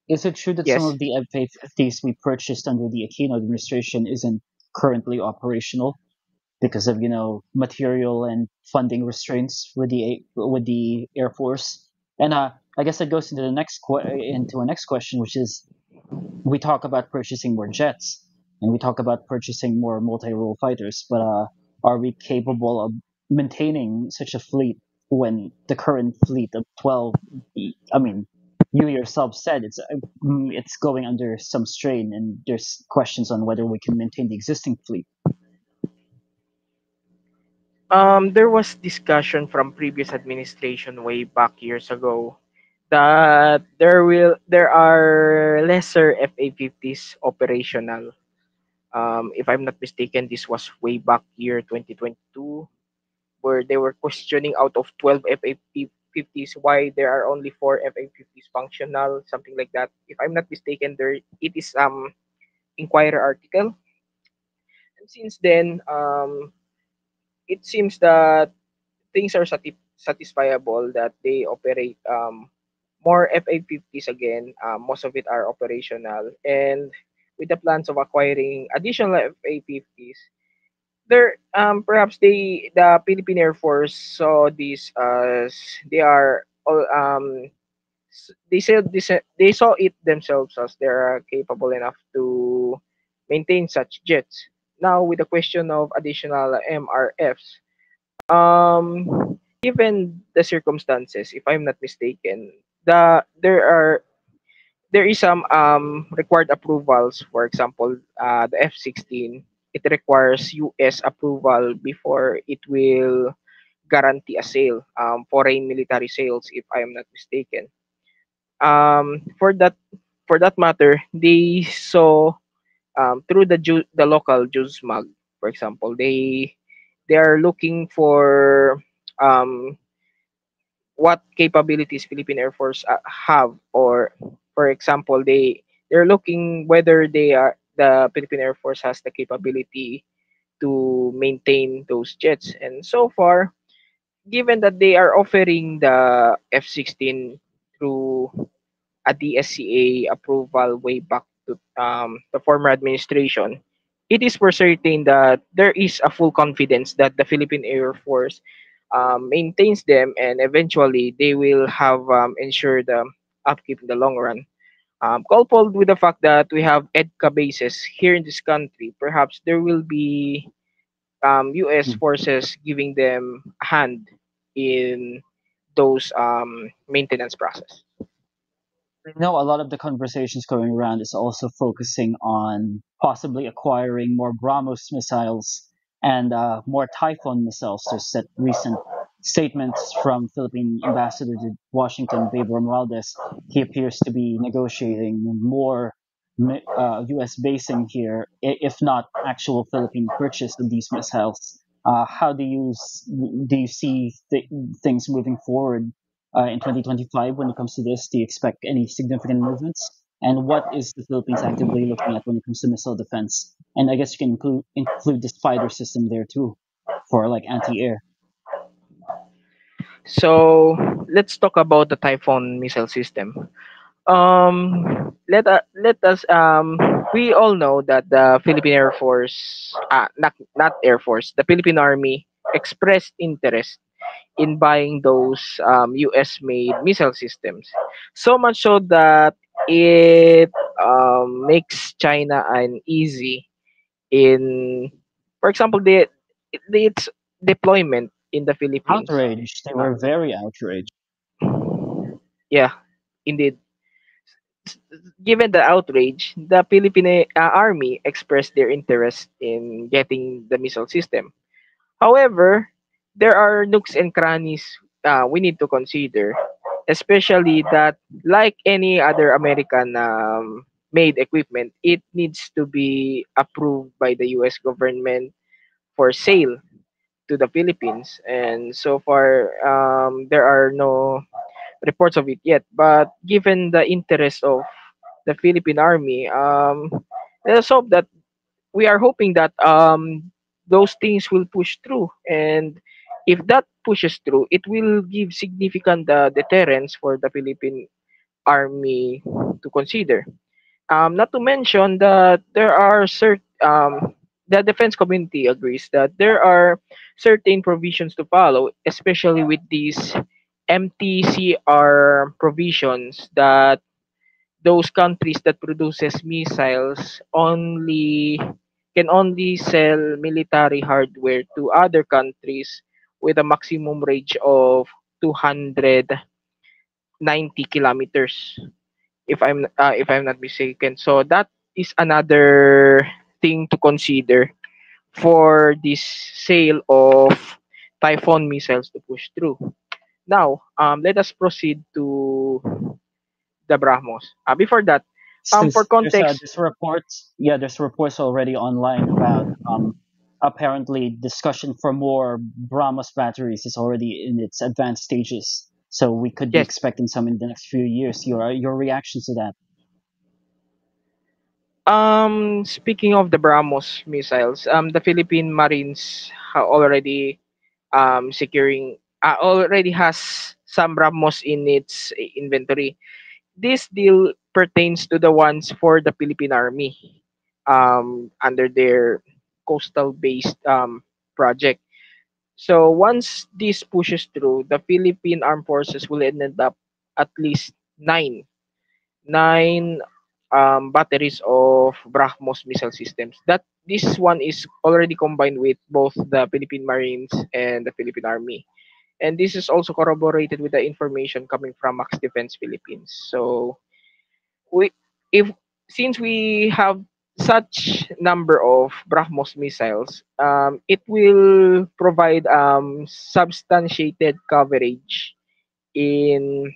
Speaker 2: Is it true that some
Speaker 3: Yes.
Speaker 2: of the F-50s we purchased under the Aquino administration isn't currently operational because of material and funding restraints with the Air Force? And I guess that goes into into a next question, which is we talk about purchasing more jets and we talk about purchasing more multi-role fighters, but are we capable of maintaining such a fleet when the current fleet of 12, I mean, you yourself said it's going under some strain, and there's questions on whether we can maintain the existing fleet.
Speaker 3: There was discussion from previous administration way back years ago that there are lesser FA-50s operational. If I'm not mistaken, this was way back year 2022, where they were questioning out of 12 FA-50s why there are only 4 FA-50s functional, something like that. If I'm not mistaken, there it is Inquirer article. And since then, it seems that things are satisfiable, that they operate more FA-50s again. Most of it are operational, and with the plans of acquiring additional FA-50s, there perhaps the Philippine Air Force saw this as they are all they saw it themselves as they are capable enough to maintain such jets. Now with the question of additional MRFs, given the circumstances, if I'm not mistaken, there is some required approvals. For example, the F-16, it requires US approval before it will guarantee a sale, foreign military sales, if I am not mistaken. For that matter, they saw through the local JUSMAG, for example, they are looking for um, what capabilities Philippine Air Force have, or for example, they're looking whether the Philippine Air Force has the capability to maintain those jets. And so far, given that they are offering the F-16 through a DSCA approval way back to the former administration, it is for certain that there is a full confidence that the Philippine Air Force maintains them, and eventually they will have ensured upkeep in the long run. Coupled with the fact that we have EDCA bases here in this country, perhaps there will be US forces giving them a hand in those maintenance process.
Speaker 2: I know a lot of the conversations going around is also focusing on possibly acquiring more BrahMos missiles and more Typhoon missiles. There's that recent statements from Philippine ambassador to Washington, Pedro Morales. He appears to be negotiating more U.S. basing here, if not actual Philippine purchase of these missiles. How do you see things moving forward in 2025 when it comes to this? Do you expect any significant movements? And what is the Philippines actively looking at when it comes to missile defense? And I guess you can include the Spider system there too, for like anti-air.
Speaker 3: So let's talk about the Typhoon missile system. Let us we all know that the Philippine Air Force, not Air Force, the Philippine Army expressed interest in buying those US made missile systems, so much so that it makes China uneasy in, for example, its deployment in the Philippines.
Speaker 2: Outraged. They
Speaker 3: Uh,
Speaker 2: were very outraged.
Speaker 3: yeah, indeed. Given the outrage, the Philippine Army expressed their interest in getting the missile system. However, there are nooks and crannies we need to consider, especially that, like any other American made equipment, it needs to be approved by the US government for sale to the Philippines. And so far, there are no reports of it yet. But given the interest of the Philippine Army, let us hope that we are hoping that those things will push through. And if that pushes through, it will give significant deterrence for the Philippine Army to consider. Not to mention that there are the defense community agrees that there are certain provisions to follow, especially with these MTCR provisions, that those countries that produces missiles only sell military hardware to other countries with a maximum range of 290 kilometers, if I'm not mistaken. So that is another thing to consider for this sale of Typhoon missiles to push through. Now, let us proceed to the BrahMos. Before that, for
Speaker 2: Since
Speaker 3: context,
Speaker 2: there's reports, yeah, there's reports already online about apparently discussion for more Brahmos batteries is already in its advanced stages. So we could be
Speaker 3: yes,
Speaker 2: expecting some in the next few years. Your reactions to that?
Speaker 3: speaking of the BrahMos missiles, the Philippine Marines already already has some BrahMos in its inventory. This deal pertains to the ones for the Philippine Army under their coastal based project. So once this pushes through, the Philippine Armed Forces will end up at least nine batteries of BrahMos missile systems. That this one is already combined with both the Philippine Marines and the Philippine Army. And this is also corroborated with the information coming from Max Defense Philippines. So we if since we have such number of BrahMos missiles, it will provide substantiated coverage in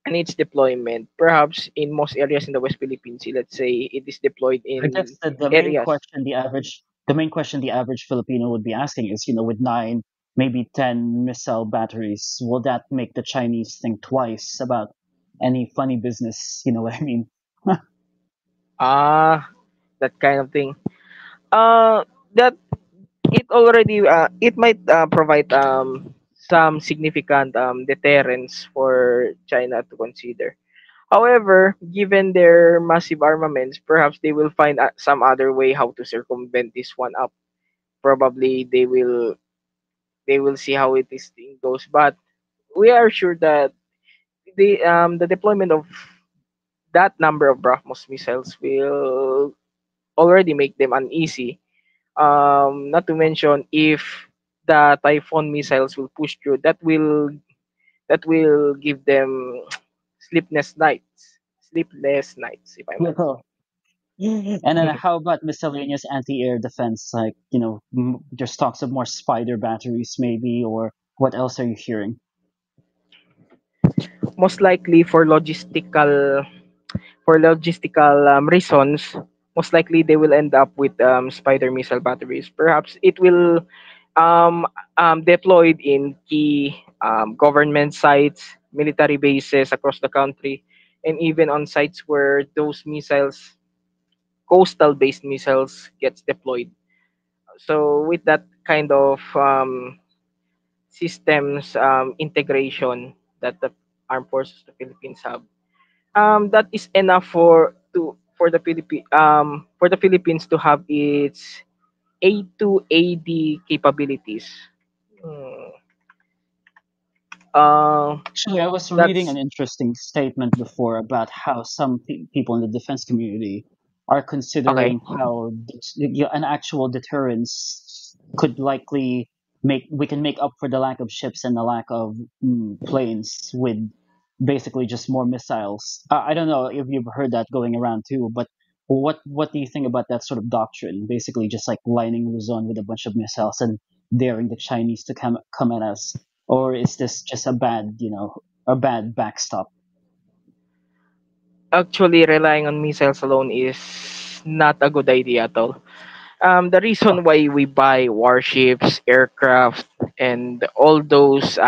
Speaker 3: its deployment. Perhaps in most areas in the West Philippines, let's say it is deployed
Speaker 2: I guess
Speaker 3: in
Speaker 2: the main
Speaker 3: areas.
Speaker 2: question the average Filipino would be asking is, with nine, maybe 10 missile batteries, will that make the Chinese think twice about any funny business? You know what I mean?
Speaker 3: Ah, that kind of thing. That it might provide some significant deterrence for China to consider. However, given their massive armaments, perhaps they will find some other way how to circumvent this one up. Probably they will see how it is thing goes. But we are sure that the deployment of that number of BrahMos missiles will already make them uneasy. Not to mention, if the Typhoon missiles will push through, that will give them sleepless nights, if I'm not.
Speaker 2: And then how about miscellaneous anti-air defense? Like, there's talks of more spider batteries, maybe, or what else are you hearing?
Speaker 3: Most likely for logistical reasons, most likely they will end up with Spider missile batteries. Perhaps it will um, deployed in key government sites, military bases across the country, and even on sites where those missiles, coastal-based missiles, gets deployed. So with that kind of systems integration that the armed forces of the Philippines have, that is enough for the Philippines to have its A2AD capabilities. Hmm. Uh,
Speaker 2: Actually, I was reading
Speaker 3: that's
Speaker 2: an interesting statement before about how some people in the defense community are
Speaker 3: Okay.
Speaker 2: considering how an actual deterrence could likely make we can make up for the lack of ships and the lack of planes with basically just more missiles. I don't know if you've heard that going around too, but what do you think about that sort of doctrine? Basically, just like lining Luzon with a bunch of missiles and daring the Chinese to come at us, or is this just a bad backstop?
Speaker 3: Actually, relying on missiles alone is not a good idea at all. The
Speaker 2: Oh,
Speaker 3: reason why we buy warships, aircraft, and all those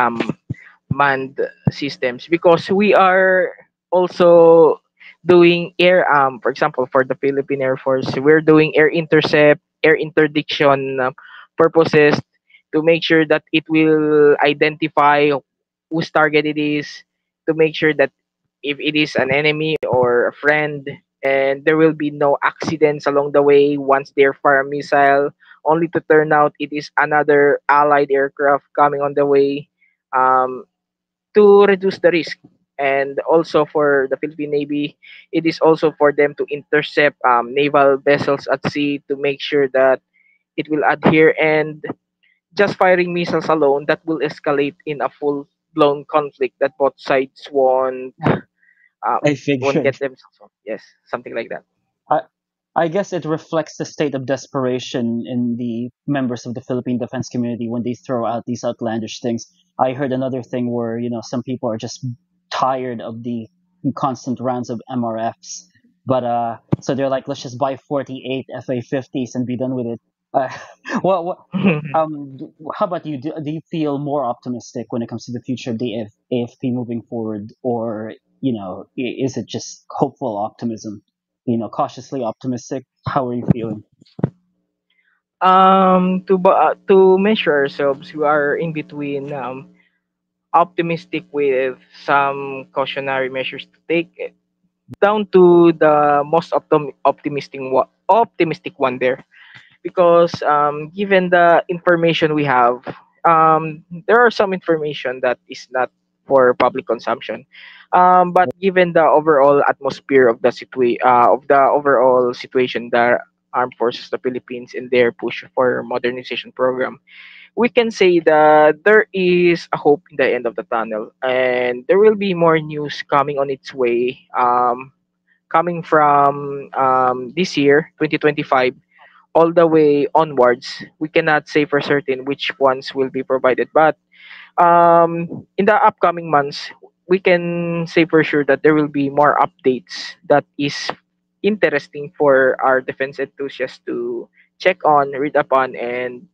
Speaker 3: manned systems, because we are also doing air for example, for the Philippine Air Force, we're doing air intercept, air interdiction purposes, to make sure that it will identify whose target it is, to make sure that if it is an enemy or a friend, and there will be no accidents along the way once they fire a missile, only to turn out it is another allied aircraft coming on the way, um, to reduce the risk. And also for the Philippine Navy, it is also for them to intercept naval vessels at sea, to make sure that it will adhere. And just firing missiles alone, that will escalate in a full blown conflict that both sides uh,
Speaker 2: I
Speaker 3: won't
Speaker 2: figured.
Speaker 3: get themselves on. Yes, something like that.
Speaker 2: I, I guess it reflects the state of desperation in the members of the Philippine defense community when they throw out these outlandish things. I heard another thing where, some people are just tired of the constant rounds of MRFs. But so they're like, let's just buy 48 FA-50s and be done with it. Uh, what, what, how about you? Do you feel more optimistic when it comes to the future of the AFP moving forward, or is it just hopeful optimism? Cautiously optimistic. How are you feeling?
Speaker 3: To measure ourselves, we are in between, optimistic with some cautionary measures to take, down to the most optimistic one there, because given the information we have, there are some information that is not for public consumption, but given the overall atmosphere of the overall situation, the armed forces of the Philippines in their push for modernization program, we can say that there is a hope in the end of the tunnel, and there will be more news coming on its way, coming from this year 2025 all the way onwards. We cannot say for certain which ones will be provided, but in the upcoming months, we can say for sure that there will be more updates that is interesting for our defense enthusiasts to check on, read upon. And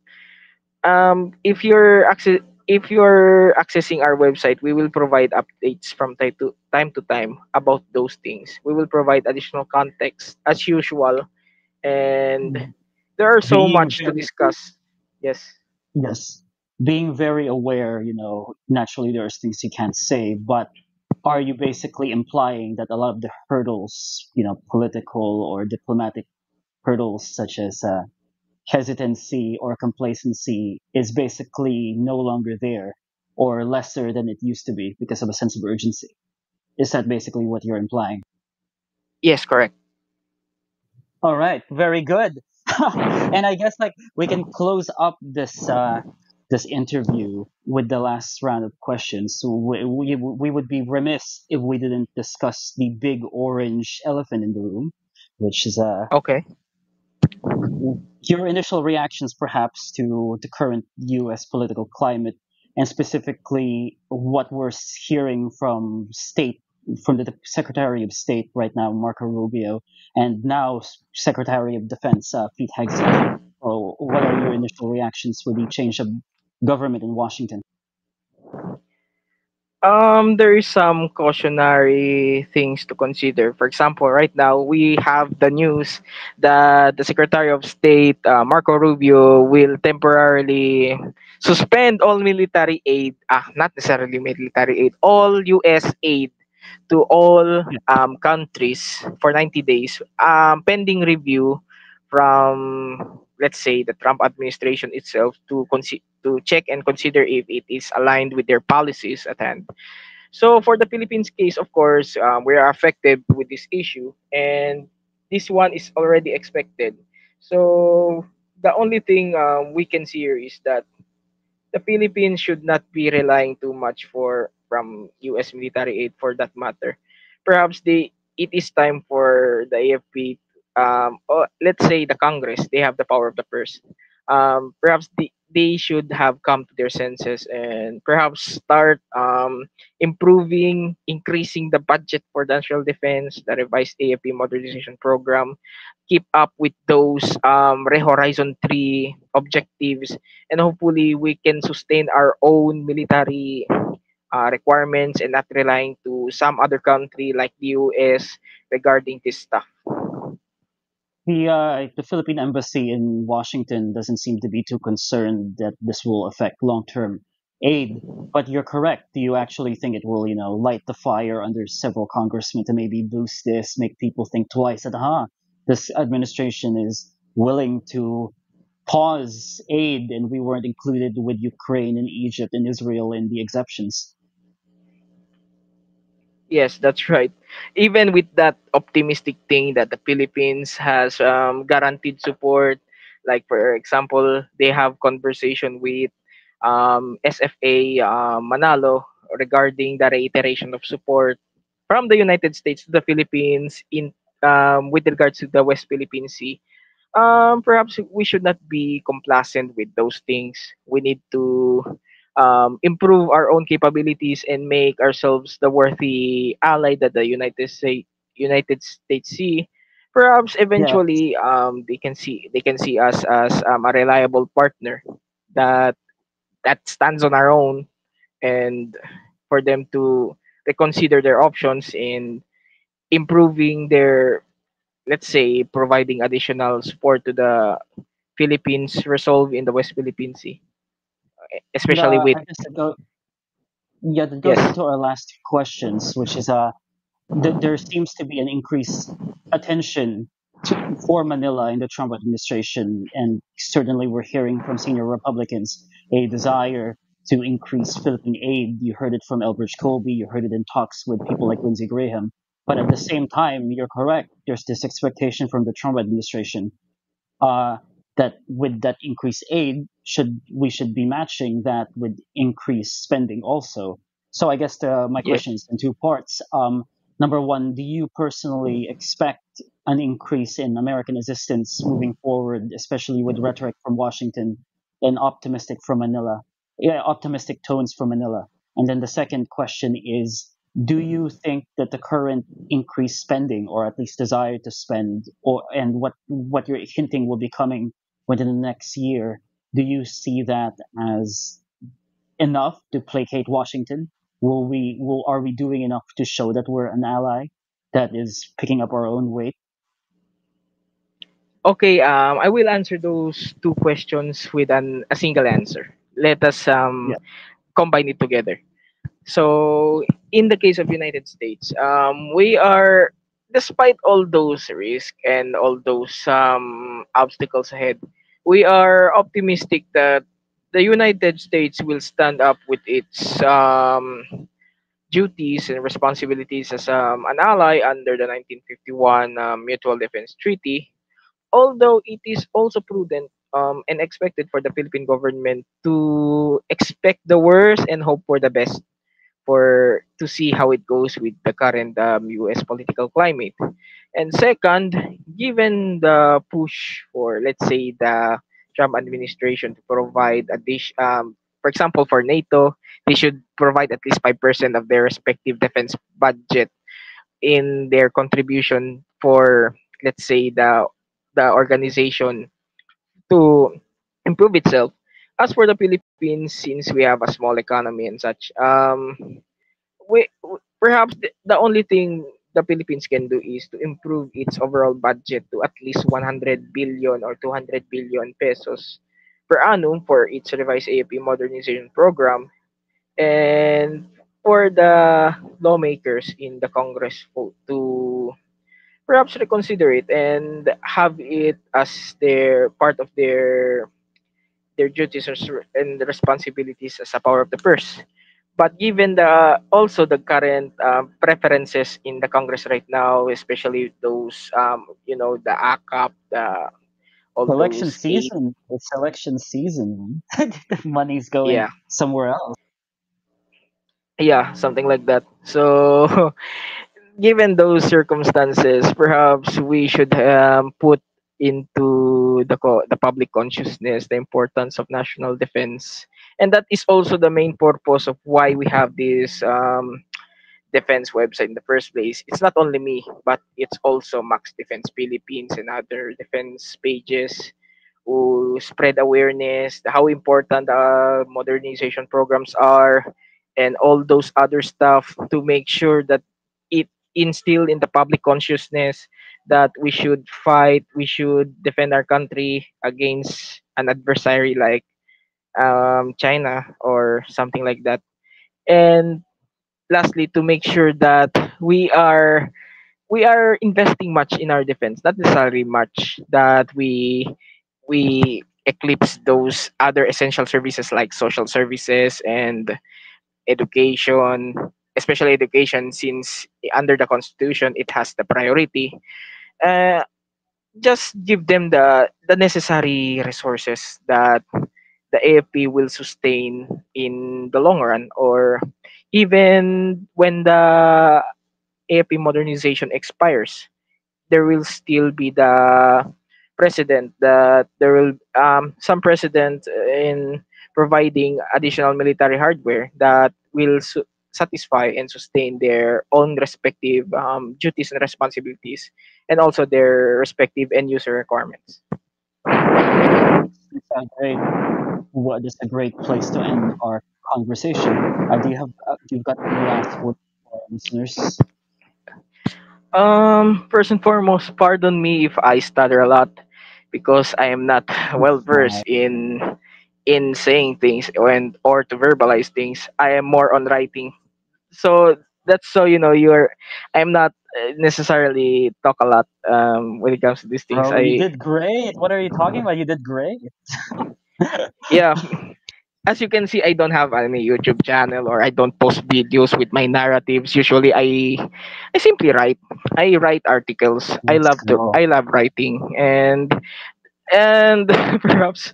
Speaker 3: if you're accessing our website, we will provide updates from time to time about those things. We will provide additional context as usual, and there are so
Speaker 2: Being
Speaker 3: much to
Speaker 2: very
Speaker 3: discuss. Yes.
Speaker 2: Yes, being very aware. Naturally there's things you can't say, but are you basically implying that a lot of the hurdles, political or diplomatic hurdles, such as hesitancy or complacency, is basically no longer there or lesser than it used to be because of a sense of urgency? Is that basically what you're implying?
Speaker 3: Yes, correct.
Speaker 2: All right, very good. And I guess like we can close up this interview with the last round of questions. So we would be remiss if we didn't discuss the big orange elephant in the room, which is
Speaker 3: Okay.
Speaker 2: your initial reactions perhaps to the current U.S. political climate, and specifically what we're hearing from the Secretary of State right now, Marco Rubio, and now Secretary of Defense, Pete Hegseth. Oh, what are your initial reactions with the change of government in Washington?
Speaker 3: There is some cautionary things to consider. For example, right now we have the news that the Secretary of State, Marco Rubio, will temporarily suspend all military aid, not necessarily military aid, all U.S. aid to all
Speaker 2: Yeah.
Speaker 3: countries for 90 days, pending review from, let's say, the Trump administration itself, to check and consider if it is aligned with their policies at hand. So for the Philippines case, of course, we are affected with this issue, and this one is already expected. So the only thing we can see here is that the Philippines should not be relying too much for from US military aid for that matter. Perhaps it is time for the AFP, or let's say the Congress, they have the power of the purse. Perhaps they should have come to their senses and perhaps start improving, increasing the budget for the national defense, the revised AFP modernization program, keep up with those Horizon 3 objectives, and hopefully we can sustain our own military requirements and not relying to some other country like the US regarding this stuff.
Speaker 2: The Philippine embassy in Washington doesn't seem to be too concerned that this will affect long-term aid. But you're correct. Do you actually think it will, light the fire under several congressmen to maybe boost this, make people think twice that, this administration is willing to pause aid and we weren't included with Ukraine and Egypt and Israel in the exceptions?
Speaker 3: Yes, that's right. Even with that optimistic thing that the Philippines has guaranteed support, like for example, they have conversation with SFA Manalo regarding the reiteration of support from the United States to the Philippines in with regards to the West Philippine Sea. Perhaps we should not be complacent with those things. We need to improve our own capabilities and make ourselves the worthy ally that the United States see. Perhaps
Speaker 2: Yeah.
Speaker 3: eventually they can see us as a reliable partner that stands on our own, and for them to reconsider their options in improving their, let's say, providing additional support to the Philippines resolve in the West Philippine Sea,
Speaker 2: And
Speaker 3: especially with,
Speaker 2: I guess that goes
Speaker 3: yes,
Speaker 2: into our last questions, which is there seems to be an increased attention for Manila in the Trump administration, and certainly we're hearing from senior Republicans a desire to increase Philippine aid. You heard it from Elbridge Colby, you heard it in talks with people like Lindsey Graham. But at the same time, you're correct. There's this expectation from the Trump administration uh, that with that increased aid, we should be matching that with increased spending also. So I guess my
Speaker 3: yes.
Speaker 2: question is in two parts. Number one, do you personally expect an increase in American assistance moving forward, especially with rhetoric from Washington and optimistic tones from Manila? And then the second question is, do you think that the current increased spending, or at least desire to spend, and what you're hinting will be coming within the next year, do you see that as enough to placate Washington? Are we doing enough to show that we're an ally that is picking up our own weight?
Speaker 3: Okay, I will answer those two questions with a single answer. Let us
Speaker 2: Yeah.
Speaker 3: combine it together. So, in the case of United States, we are, despite all those risks and all those obstacles ahead, we are optimistic that the United States will stand up with its duties and responsibilities as an ally under the 1951 Mutual Defense Treaty. Although it is also prudent and expected for the Philippine government to expect the worst and hope for the best, for to see how it goes with the current U.S. political climate. And second, given the push for, let's say, the Trump administration to provide a dish, for example, for NATO, they should provide at least 5% of their respective defense budget in their contribution for, let's say, the organization to improve itself. As for the Philippines, since we have a small economy and such, perhaps the only thing the Philippines can do is to improve its overall budget to at least 100 billion or 200 billion pesos per annum for its revised AFP modernization program, and for the lawmakers in the Congress to perhaps reconsider it and have it as their part of their duties and responsibilities as a power of the purse. But given the also the current preferences in the Congress right now, especially those the ACAP, all
Speaker 2: Election
Speaker 3: those eight,
Speaker 2: season. It's election season. The money's going
Speaker 3: yeah,
Speaker 2: somewhere else.
Speaker 3: yeah, something like that. So given those circumstances, perhaps we should put into the public consciousness the importance of national defense, and that is also the main purpose of why we have this defense website in the first place. It's not only me, but it's also Max Defense Philippines and other defense pages who spread awareness, how important modernization programs are, and all those other stuff to make sure that it instill in the public consciousness that we should fight, we should defend our country against an adversary like China or something like that. And lastly, to make sure that we are investing much in our defense, not necessarily much that we eclipse those other essential services like social services and education, especially education, since under the constitution it has the priority. uh, just give them the necessary resources that the AFP will sustain in the long run, or even when the AFP modernization expires, there will still be the precedent that there will some precedent in providing additional military hardware that will satisfy and sustain their own respective duties and responsibilities, and also their respective end user requirements.
Speaker 2: It's a great, what is a great place to end our conversation. Do you've got any last words for our listeners?
Speaker 3: First and foremost, pardon me if I stutter a lot because I am not well
Speaker 2: It's
Speaker 3: versed in saying things and or to verbalize things. I am more on writing. So that's so you're I'm not necessarily talk a lot when it comes to these things.
Speaker 2: bro, you did great. What are you talking about? You did great.
Speaker 3: Yeah, as you can see, I don't have any YouTube channel or I don't post videos with my narratives. Usually I simply write. I write articles.
Speaker 2: Let's go.
Speaker 3: I love writing, and perhaps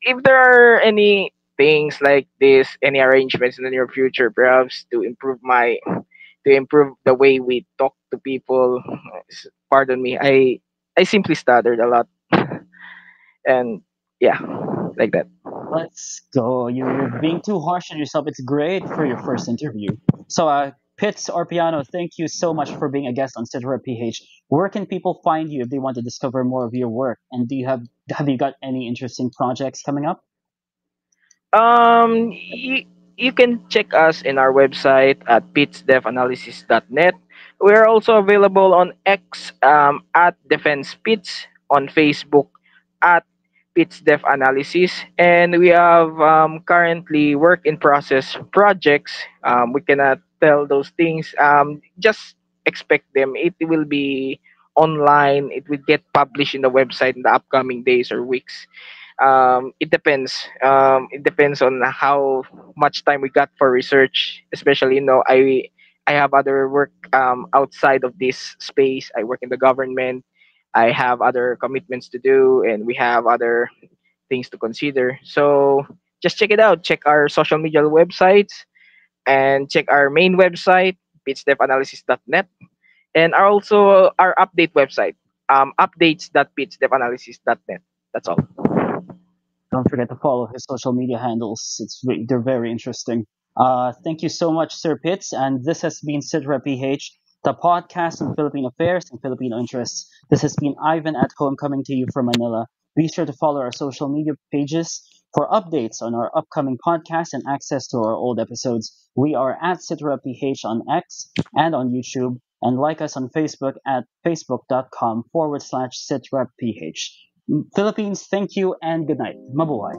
Speaker 3: if there are any things like this, any arrangements in the near future, perhaps to improve the way we talk to people. Pardon me, I simply stuttered a lot, and yeah, like that.
Speaker 2: Let's go. You're being too harsh on yourself. It's great for your first interview. So, Pitts or Piano, thank you so much for being a guest on Citra PH. Where can people find you if they want to discover more of your work? And have you got any interesting projects coming up?
Speaker 3: You can check us in our website at pitsdefanalysis.net. We're also available on X at Defense Pits, on Facebook at Pits Def Analysis, and we have currently work in process projects. We cannot tell those things. Just expect them. It will be online. It will get published in the website in the upcoming days or weeks. It depends. It depends on how much time we got for research. Especially, I have other work outside of this space. I work in the government. I have other commitments to do, and we have other things to consider. So just check it out. Check our social media websites and check our main website, pitchdevanalysis.net, and also our update website, updates.pitchdevanalysis.net. That's all.
Speaker 2: Don't forget to follow his social media handles. They're very interesting. Thank you so much, Sir Pitts. And this has been Citra PH, the podcast on Philippine affairs and Filipino interests. This has been Ivan at home coming to you from Manila. Be sure to follow our social media pages for updates on our upcoming podcast and access to our old episodes. We are at Citra PH on X and on YouTube. And like us on Facebook at facebook.com/Citra PH. Philippines, thank you and good night. Mabuhay.